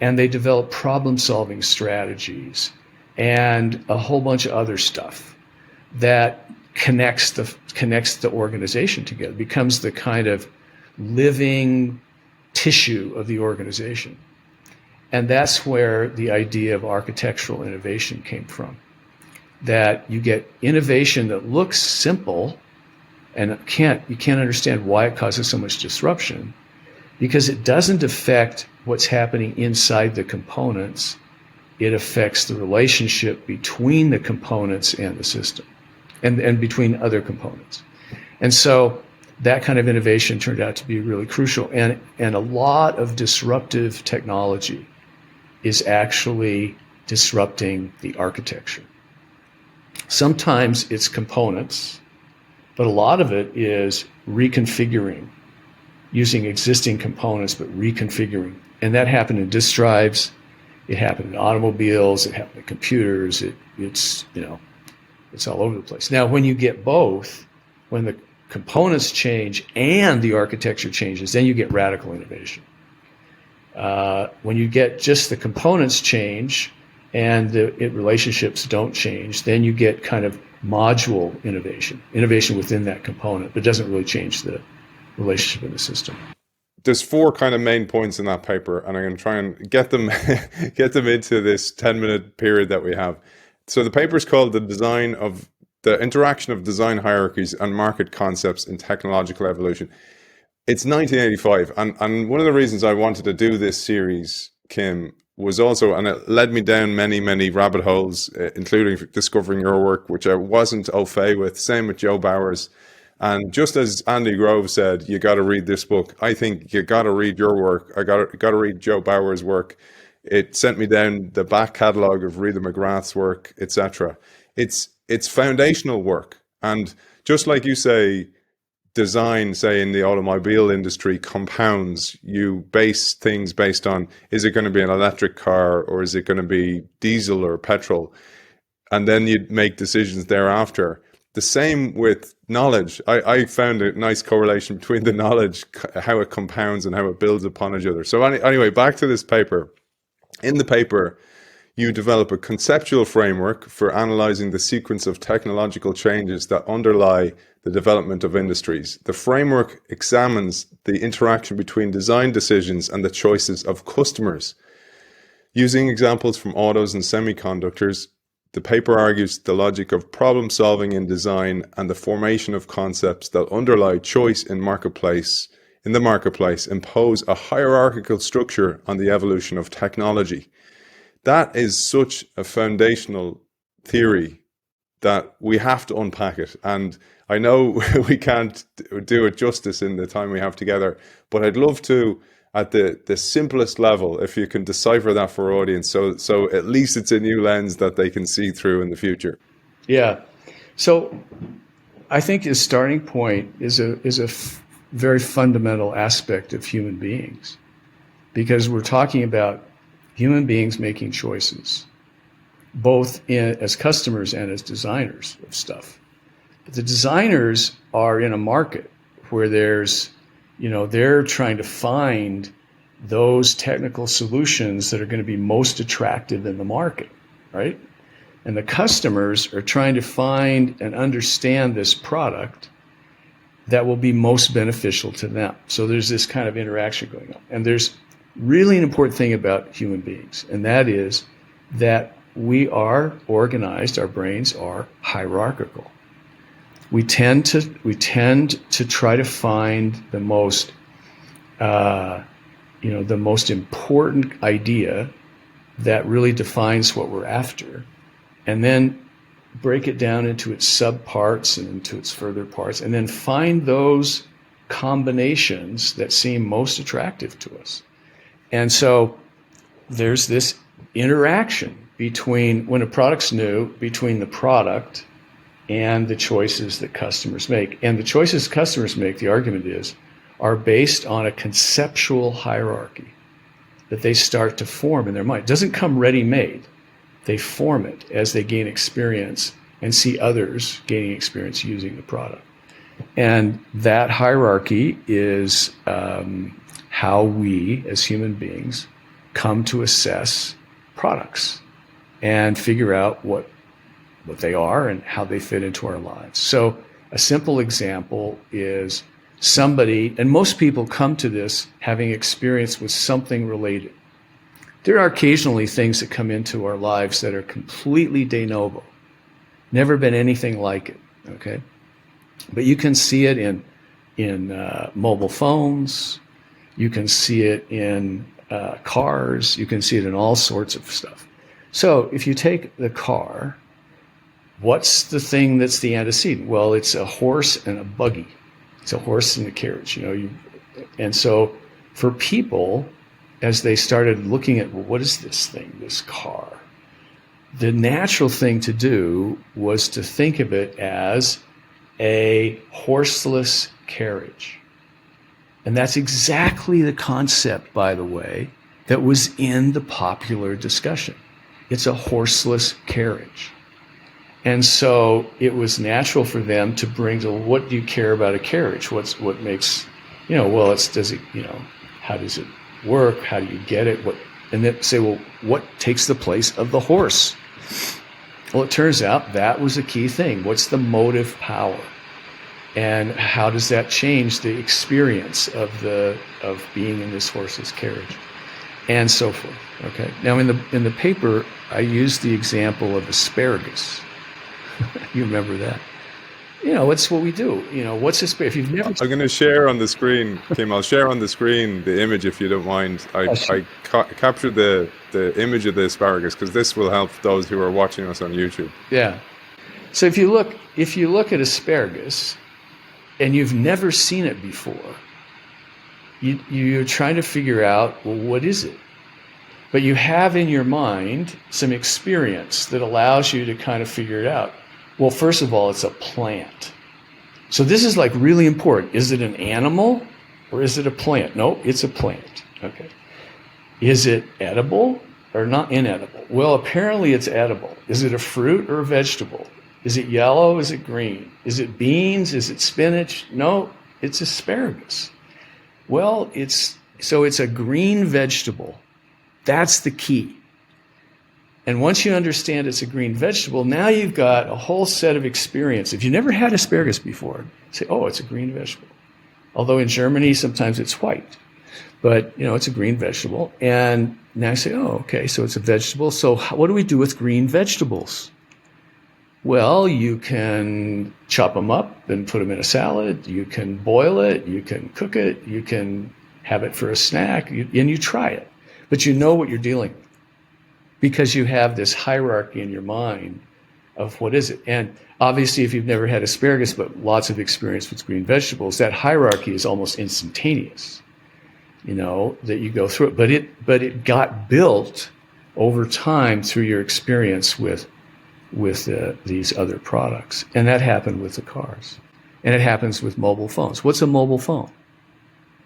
and they develop problem-solving strategies and a whole bunch of other stuff that connects the organization together, becomes the kind of living tissue of the organization. And that's where the idea of architectural innovation came from. That you get innovation that looks simple, and you can't understand why it causes so much disruption, because it doesn't affect what's happening inside the components. It affects the relationship between the components and the system, and between other components. And so that kind of innovation turned out to be really crucial. And a lot of disruptive technology is actually disrupting the architecture. Sometimes it's components, but a lot of it is reconfiguring, using existing components, but reconfiguring. And that happened in disk drives, it happened in automobiles, it happened in computers, it's all over the place. Now, when you get both, when the components change and the architecture changes, then you get radical innovation. When you get just the components change and the relationships don't change, then you get kind of module innovation within that component, but doesn't really change the relationship in the system. There's 4 kind of main points in that paper, and I'm going to try and get them into this 10-minute period that we have. So the paper is called The Interaction of Design Hierarchies and Market Concepts in Technological Evolution. It's 1985, and one of the reasons I wanted to do this series, Kim, was also, and it led me down many, many rabbit holes, including discovering your work, which I wasn't au fait with, same with Joe Bowers. And just as Andy Grove said, you got to read this book, I think you got to read your work. I got to read Joe Bowers' work. It sent me down the back catalogue of Rita McGrath's work, etc. It's foundational work. And just like you say, design, say in the automobile industry, compounds. You base things based on, is it going to be an electric car or is it going to be diesel or petrol? And then you make decisions thereafter. The same with knowledge. I found a nice correlation between the knowledge, how it compounds and how it builds upon each other. So anyway, back to this paper. In the paper, you develop a conceptual framework for analyzing the sequence of technological changes that underlie the development of industries. The framework examines the interaction between design decisions and the choices of customers. Using examples from autos and semiconductors, the paper argues the logic of problem solving in design and the formation of concepts that underlie choice in the marketplace impose a hierarchical structure on the evolution of technology. That is such a foundational theory that we have to unpack it. And I know we can't do it justice in the time we have together, but I'd love to, at the simplest level, if you can decipher that for our audience, so at least it's a new lens that they can see through in the future. Yeah. So I think the starting point is a very fundamental aspect of human beings, because we're talking about human beings making choices, both as customers and as designers of stuff. But the designers are in a market where they're trying to find those technical solutions that are going to be most attractive in the market, right? And the customers are trying to find and understand this product that will be most beneficial to them. So there's this kind of interaction going on. And there's really an important thing about human beings, and that is that we are organized, our brains are hierarchical. We tend to try to find the most important idea that really defines what we're after, and then break it down into its subparts and into its further parts, and then find those combinations that seem most attractive to us. And so there's this interaction between, when a product's new, between the product and the choices that customers make. And the choices customers make, the argument is, are based on a conceptual hierarchy that they start to form in their mind. It doesn't come ready-made. They form it as they gain experience and see others gaining experience using the product. And that hierarchy is how we, as human beings, come to assess products and figure out what they are and how they fit into our lives. So a simple example is somebody, and most people come to this having experience with something related. There are occasionally things that come into our lives that are completely de novo, never been anything like it, okay? But you can see it in mobile phones, you can see it in cars, you can see it in all sorts of stuff. So if you take the car, what's the thing that's the antecedent? Well, it's a horse and a buggy. It's a horse and a carriage, and so for people, as they started looking at, well, what is this thing, this car? The natural thing to do was to think of it as a horseless carriage. And that's exactly the concept, by the way, that was in the popular discussion. It's a horseless carriage. And so it was natural for them to bring to, what do you care about a carriage? What makes, well, how does it work? How do you get it? And then say, well, what takes the place of the horse? Well, it turns out that was a key thing. What's the motive power? And how does that change the experience of being in this horse's carriage? And so forth. Okay. Now in the paper, I used the example of asparagus. You remember that? What's what we do? What's asparagus? If you've never, I'm going to share on the screen, Kim. I'll share on the screen the image if you don't mind. I captured the image of the asparagus because this will help those who are watching us on YouTube. Yeah. So if you look at asparagus, and you've never seen it before, you're trying to figure out, well, what is it? But you have in your mind some experience that allows you to kind of figure it out. Well, first of all, it's a plant. So this is like really important. Is it an animal or is it a plant? No, it's a plant. Okay. Is it edible or not inedible? Well, apparently it's edible. Is it a fruit or a vegetable? Is it yellow? Is it green? Is it beans? Is it spinach? No, it's asparagus. Well, it's a green vegetable. That's the key. And once you understand it's a green vegetable, now you've got a whole set of experience. If you never had asparagus before, say, oh, it's a green vegetable. Although in Germany, sometimes it's white. But, it's a green vegetable. And Now I say, oh, okay, so it's a vegetable. So what do we do with green vegetables? Well, you can chop them up and put them in a salad. You can boil it. You can cook it. You can have it for a snack, and you try it. But you know what you're dealing with because you have this hierarchy in your mind of what is it. And obviously, if you've never had asparagus, but lots of experience with green vegetables, that hierarchy is almost instantaneous, that you go through it. But it got built over time through your experience with these other products. And that happened with the cars. And it happens with mobile phones. What's a mobile phone?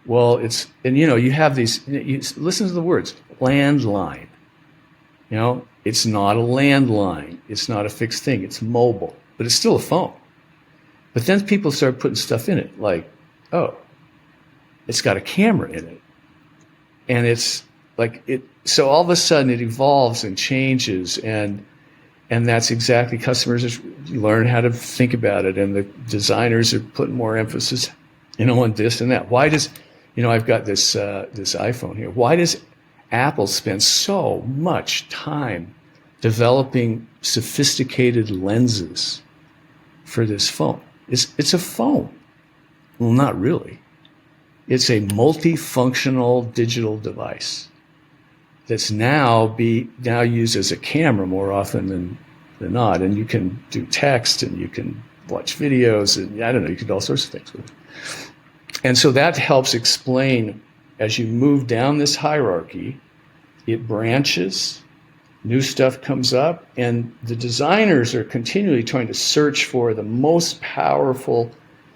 Well, you have these, listen to the words, landline. It's not a landline. It's not a fixed thing. It's mobile, but it's still a phone. But then people start putting stuff in it like, oh, it's got a camera in it. And it's like so all of a sudden it evolves and changes, and that's exactly, customers learn how to think about it, and the designers are putting more emphasis, on this and that. Why does, I've got this iPhone here. Why does Apple spend so much time developing sophisticated lenses for this phone? It's a phone. Well, not really. It's a multifunctional digital device that's now used as a camera more often than not. And you can do text, and you can watch videos, and I don't know, you can do all sorts of things with it. And so that helps explain, as you move down this hierarchy, it branches, new stuff comes up, and the designers are continually trying to search for the most powerful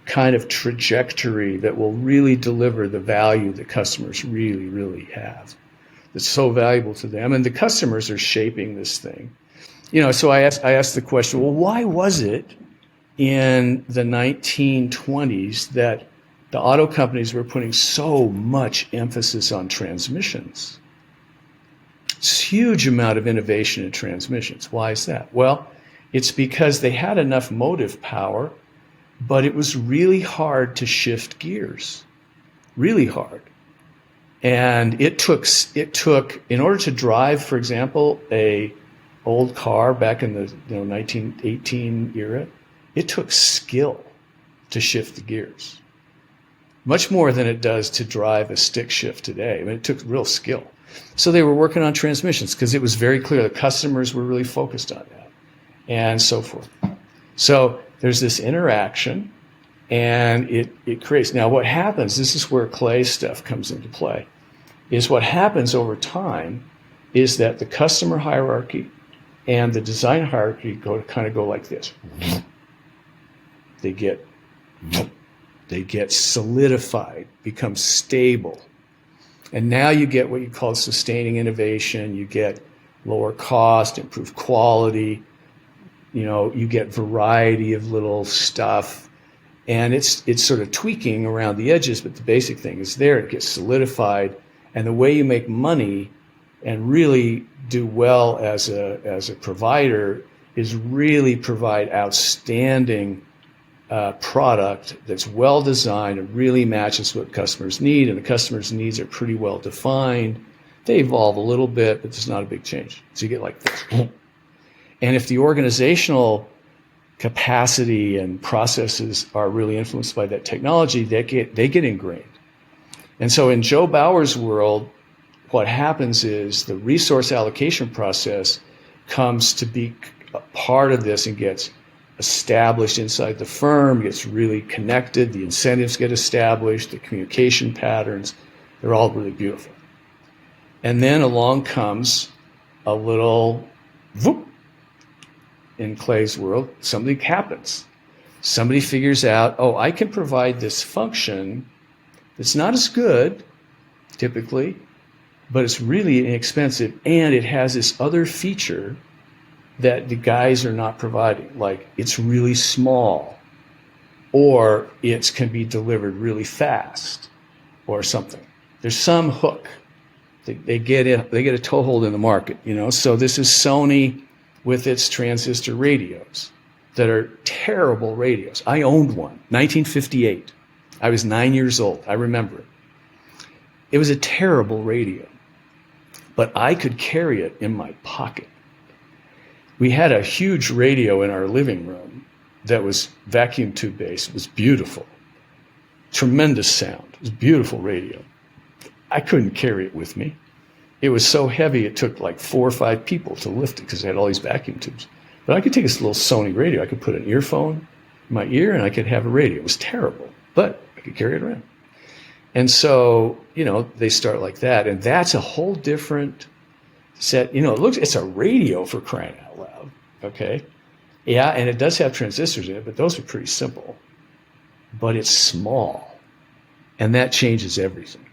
kind of trajectory that will really deliver the value that customers really, really have. That's so valuable to them. And the customers are shaping this thing. So I asked the question, well, why was it in the 1920s that the auto companies were putting so much emphasis on transmissions? It's a huge amount of innovation in transmissions. Why is that? Well, it's because they had enough motive power, but it was really hard to shift gears. Really hard. And it took, in order to drive, for example, a old car back in the 1918 era, it took skill to shift the gears. Much more than it does to drive a stick shift today. I mean, it took real skill. So they were working on transmissions because it was very clear the customers were really focused on that, and so forth. So there's this interaction, and it creates. Now what happens, this is where Clay stuff comes into play, is what happens over time is that the customer hierarchy and the design hierarchy go like this. They get solidified, become stable. And now you get what you call sustaining innovation. You get lower cost, improved quality. You get variety of little stuff. And it's sort of tweaking around the edges, but the basic thing is there. It gets solidified. And the way you make money and really do well as a provider is really provide outstanding product that's well designed and really matches what customers need, and the customers' needs are pretty well defined. They evolve a little bit, but there's not a big change. So you get like this. And if the organizational capacity and processes are really influenced by that technology, they get ingrained. And so in Joe Bauer's world, what happens is the resource allocation process comes to be a part of this and gets established inside the firm, gets really connected, the incentives get established, the communication patterns, they're all really beautiful. And then along comes a little whoop. In Clay's world, something happens. Somebody figures out, oh, I can provide this function that's not as good, typically, but it's really inexpensive, and it has this other feature that the guys are not providing, like it's really small, or it can be delivered really fast, or something. There's some hook. They get a toehold in the market, So this is Sony with its transistor radios that are terrible radios. I owned one, 1958. I was 9 years old. I remember it. It was a terrible radio. but I could carry it in my pocket. We had a huge radio in our living room that was vacuum tube based. It was beautiful. Tremendous sound. It was beautiful radio. I couldn't carry it with me. It was so heavy it took like 4 or 5 people to lift it because it had all these vacuum tubes. But I could take this little Sony radio. I could put an earphone in my ear and I could have a radio. It was terrible, but I could carry it around. And so, they start like that. And that's a whole different set. It's a radio for crying out loud. Okay. Yeah. And it does have transistors in it, but those are pretty simple. But it's small. And that changes everything.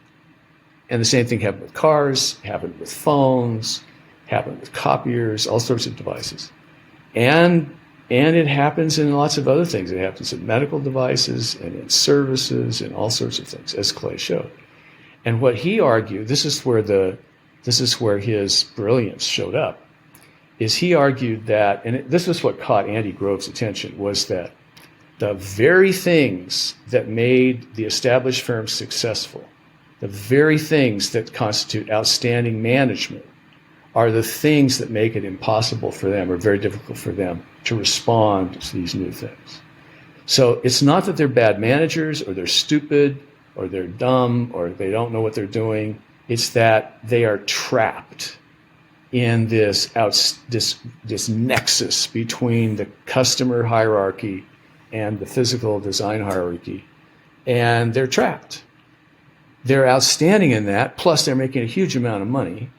And the same thing happened with cars, happened with phones, happened with copiers, all sorts of devices. And it happens in lots of other things. It happens in medical devices and in services and all sorts of things, as Clay showed. And what he argued, this is where his brilliance showed up, is he argued that, and this is what caught Andy Grove's attention, was that the very things that made the established firms successful, the very things that constitute outstanding management, are the things that make it impossible for them or very difficult for them to respond to these new things. So it's not that they're bad managers or they're stupid or they're dumb or they don't know what they're doing. It's that they are trapped in this nexus between the customer hierarchy and the physical design hierarchy, and they're trapped. They're outstanding in that, plus they're making a huge amount of money.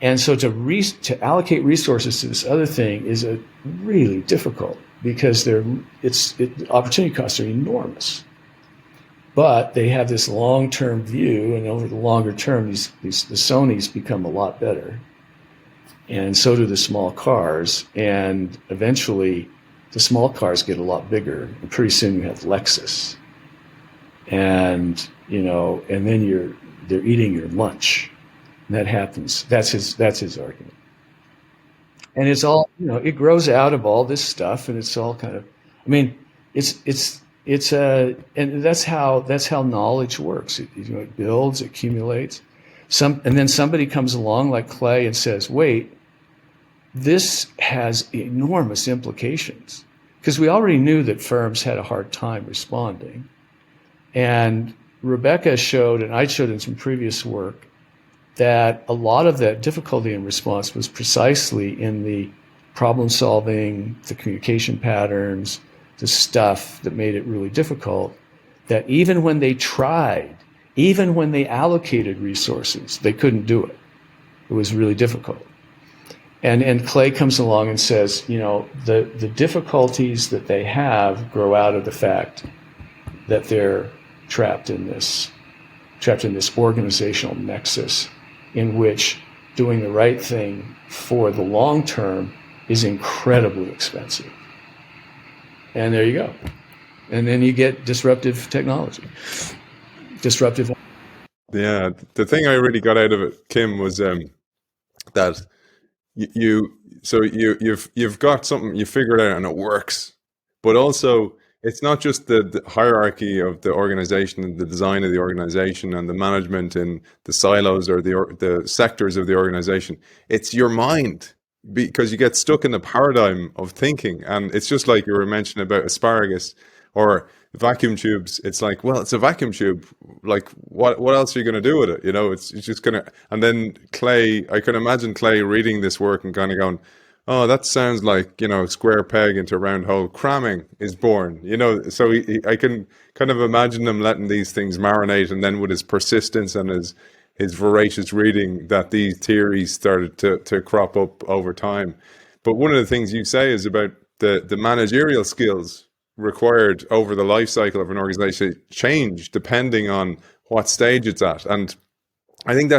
And so to allocate resources to this other thing is really difficult because opportunity costs are enormous. But they have this long-term view, and over the longer term, the Sonys become a lot better. And so do the small cars. And eventually, the small cars get a lot bigger. And pretty soon you have Lexus. And, and then they're eating your lunch. And that happens. That's his argument. And it's all, it grows out of all this stuff, and it's all kind of, and that's how knowledge works. It builds, it accumulates. And then somebody comes along like Clay and says, wait, this has enormous implications. Because we already knew that firms had a hard time responding. And Rebecca showed, and I showed in some previous work, that a lot of that difficulty in response was precisely in the problem solving, the communication patterns, the stuff that made it really difficult, that even when they tried, even when they allocated resources, they couldn't do it. It was really difficult. And Clay comes along and says, the difficulties that they have grow out of the fact that they're trapped in this organizational nexus in which doing the right thing for the long term is incredibly expensive. And there you go. And then you get disruptive technology. Yeah, the thing I really got out of it, Kim, was that you've got something, you figured out and it works, but also it's not just the hierarchy of the organization and the design of the organization and the management in the silos or the sectors of the organization. It's your mind, because you get stuck in the paradigm of thinking. And it's just like you were mentioning about asparagus or vacuum tubes. It's like, well, it's a vacuum tube. Like, what else are you going to do with it? It's just going to, and then Clay, I can imagine Clay reading this work and kind of going, oh, that sounds like, square peg into round hole. Cramming is born, so I can kind of imagine him letting these things marinate, and then with his persistence and his voracious reading, that these theories started to crop up over time. But one of the things you say is about the managerial skills required over the life cycle of an organization change depending on what stage it's at. And I think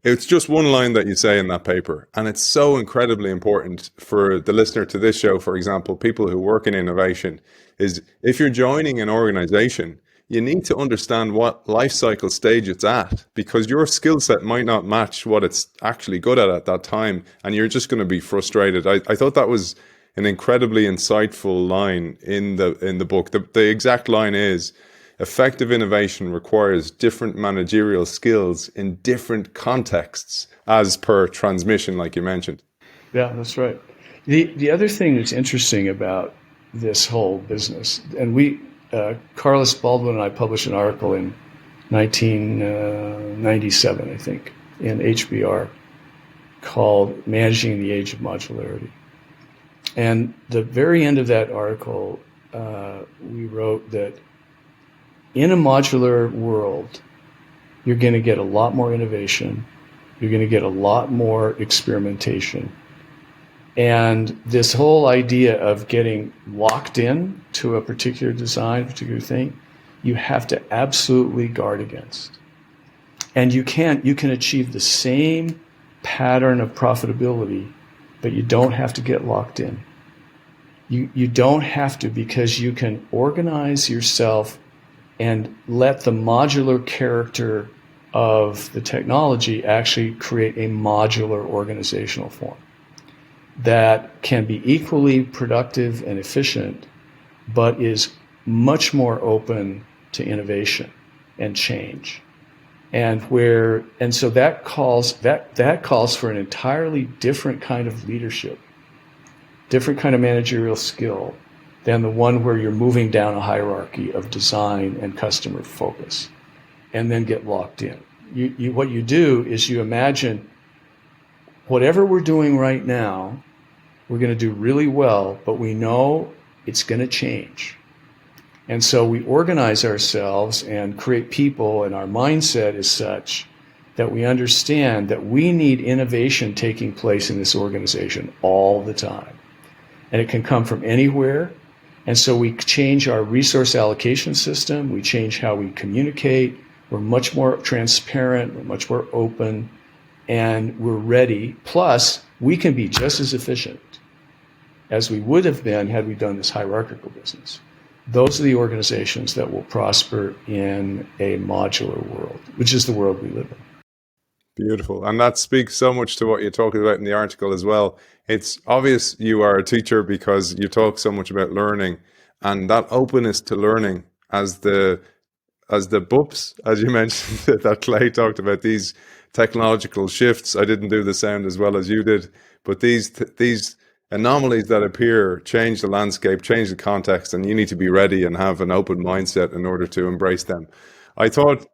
it's just one line that you say in that paper, and it's so incredibly important for the listener to this show, for example, people who work in innovation, is if you're joining an organization, you need to understand what life cycle stage it's at, because your skill set might not match what it's actually good at that time, and you're just going to be frustrated. I thought that was an incredibly insightful line in the book. The exact line is, effective innovation requires different managerial skills in different contexts as per transmission, like you mentioned. Yeah, that's right. The other thing that's interesting about this whole business, and Carliss Baldwin and I published an article in 1997, I think, in HBR called Managing the Age of Modularity. And the very end of that article, we wrote that in a modular world, you're going to get a lot more innovation. You're going to get a lot more experimentation. And this whole idea of getting locked in to a particular design, a particular thing, you have to absolutely guard against. And you can achieve the same pattern of profitability, but you don't have to get locked in. You don't have to, because you can organize yourself and let the modular character of the technology actually create a modular organizational form that can be equally productive and efficient, but is much more open to innovation and change. And so that calls for an entirely different kind of leadership, different kind of managerial skill than the one where you're moving down a hierarchy of design and customer focus and then get locked in. What you do is you imagine whatever we're doing right now, we're going to do really well, but we know it's going to change. And so we organize ourselves and create people, and our mindset is such that we understand that we need innovation taking place in this organization all the time. And it can come from anywhere. And so we change our resource allocation system. We change how we communicate. We're much more transparent. We're much more open. And we're ready. Plus, we can be just as efficient as we would have been had we done this hierarchical business. Those are the organizations that will prosper in a modular world, which is the world we live in. Beautiful. And that speaks so much to what you're talking about in the article as well. It's obvious you are a teacher because you talk so much about learning, and that openness to learning as the BUPS, as you mentioned, that Clay talked about, these technological shifts. I didn't do the sound as well as you did, but these anomalies that appear change the landscape, change the context, and you need to be ready and have an open mindset in order to embrace them. I thought,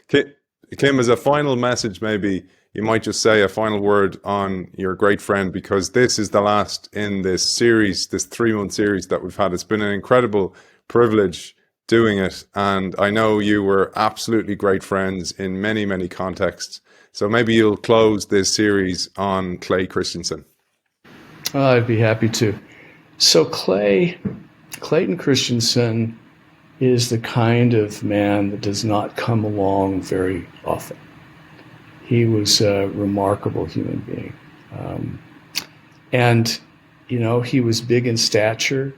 Kim, as a final message, maybe you might just say a final word on your great friend, because this is the last in this series, this 3-month series that we've had. It's been an incredible privilege doing it, and I know you were absolutely great friends in many, many contexts. So maybe you'll close this series on Clay Christensen. I'd be happy to. So Clayton Christensen is the kind of man that does not come along very often. He was a remarkable human being. And, he was big in stature,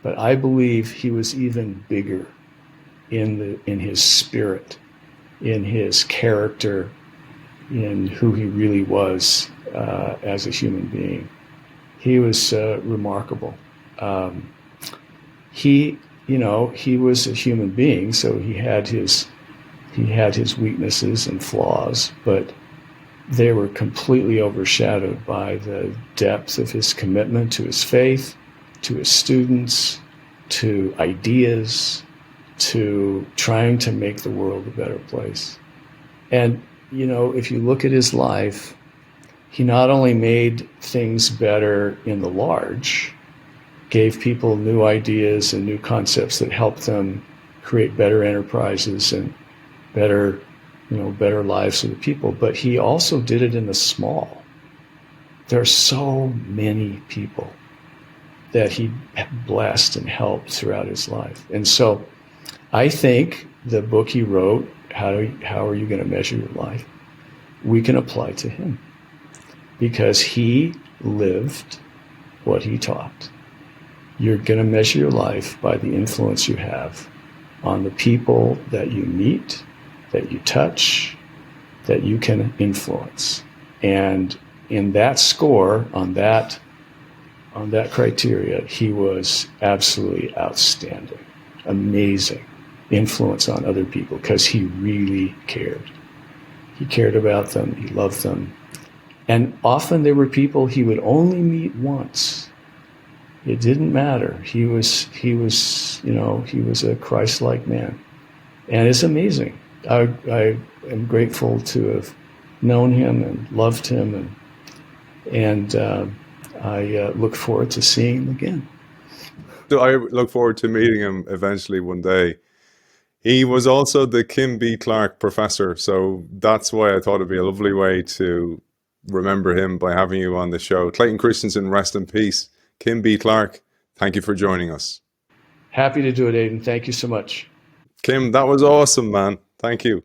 but I believe he was even bigger in his spirit, in his character, in who he really was as a human being. He was remarkable. He was a human being, so he had his weaknesses and flaws, but they were completely overshadowed by the depth of his commitment to his faith, to his students, to ideas, to trying to make the world a better place. And, if you look at his life, he not only made things better in the large, gave people new ideas and new concepts that helped them create better enterprises and better lives for the people, but he also did it in the small. There are so many people that he blessed and helped throughout his life. And so I think the book he wrote, How Are You Going to Measure Your Life, we can apply to him, because he lived what he taught. You're going to measure your life by the influence you have on the people that you meet, that you touch, that you can influence. And in that score, on that criteria, he was absolutely outstanding, amazing. influence on other people because he really cared. He cared about them. He loved them. And often there were people he would only meet once. It didn't matter. He was a Christ-like man. And it's amazing. I am grateful to have known him and loved him, and I look forward to seeing him again. So I look forward to meeting him eventually one day. He was also the Kim B. Clark professor, so that's why I thought it'd be a lovely way to remember him by having you on the show. Clayton Christensen, rest in peace. Kim B. Clark, thank you for joining us. Happy to do it, Aidan. Thank you so much. Kim, that was awesome, man. Thank you.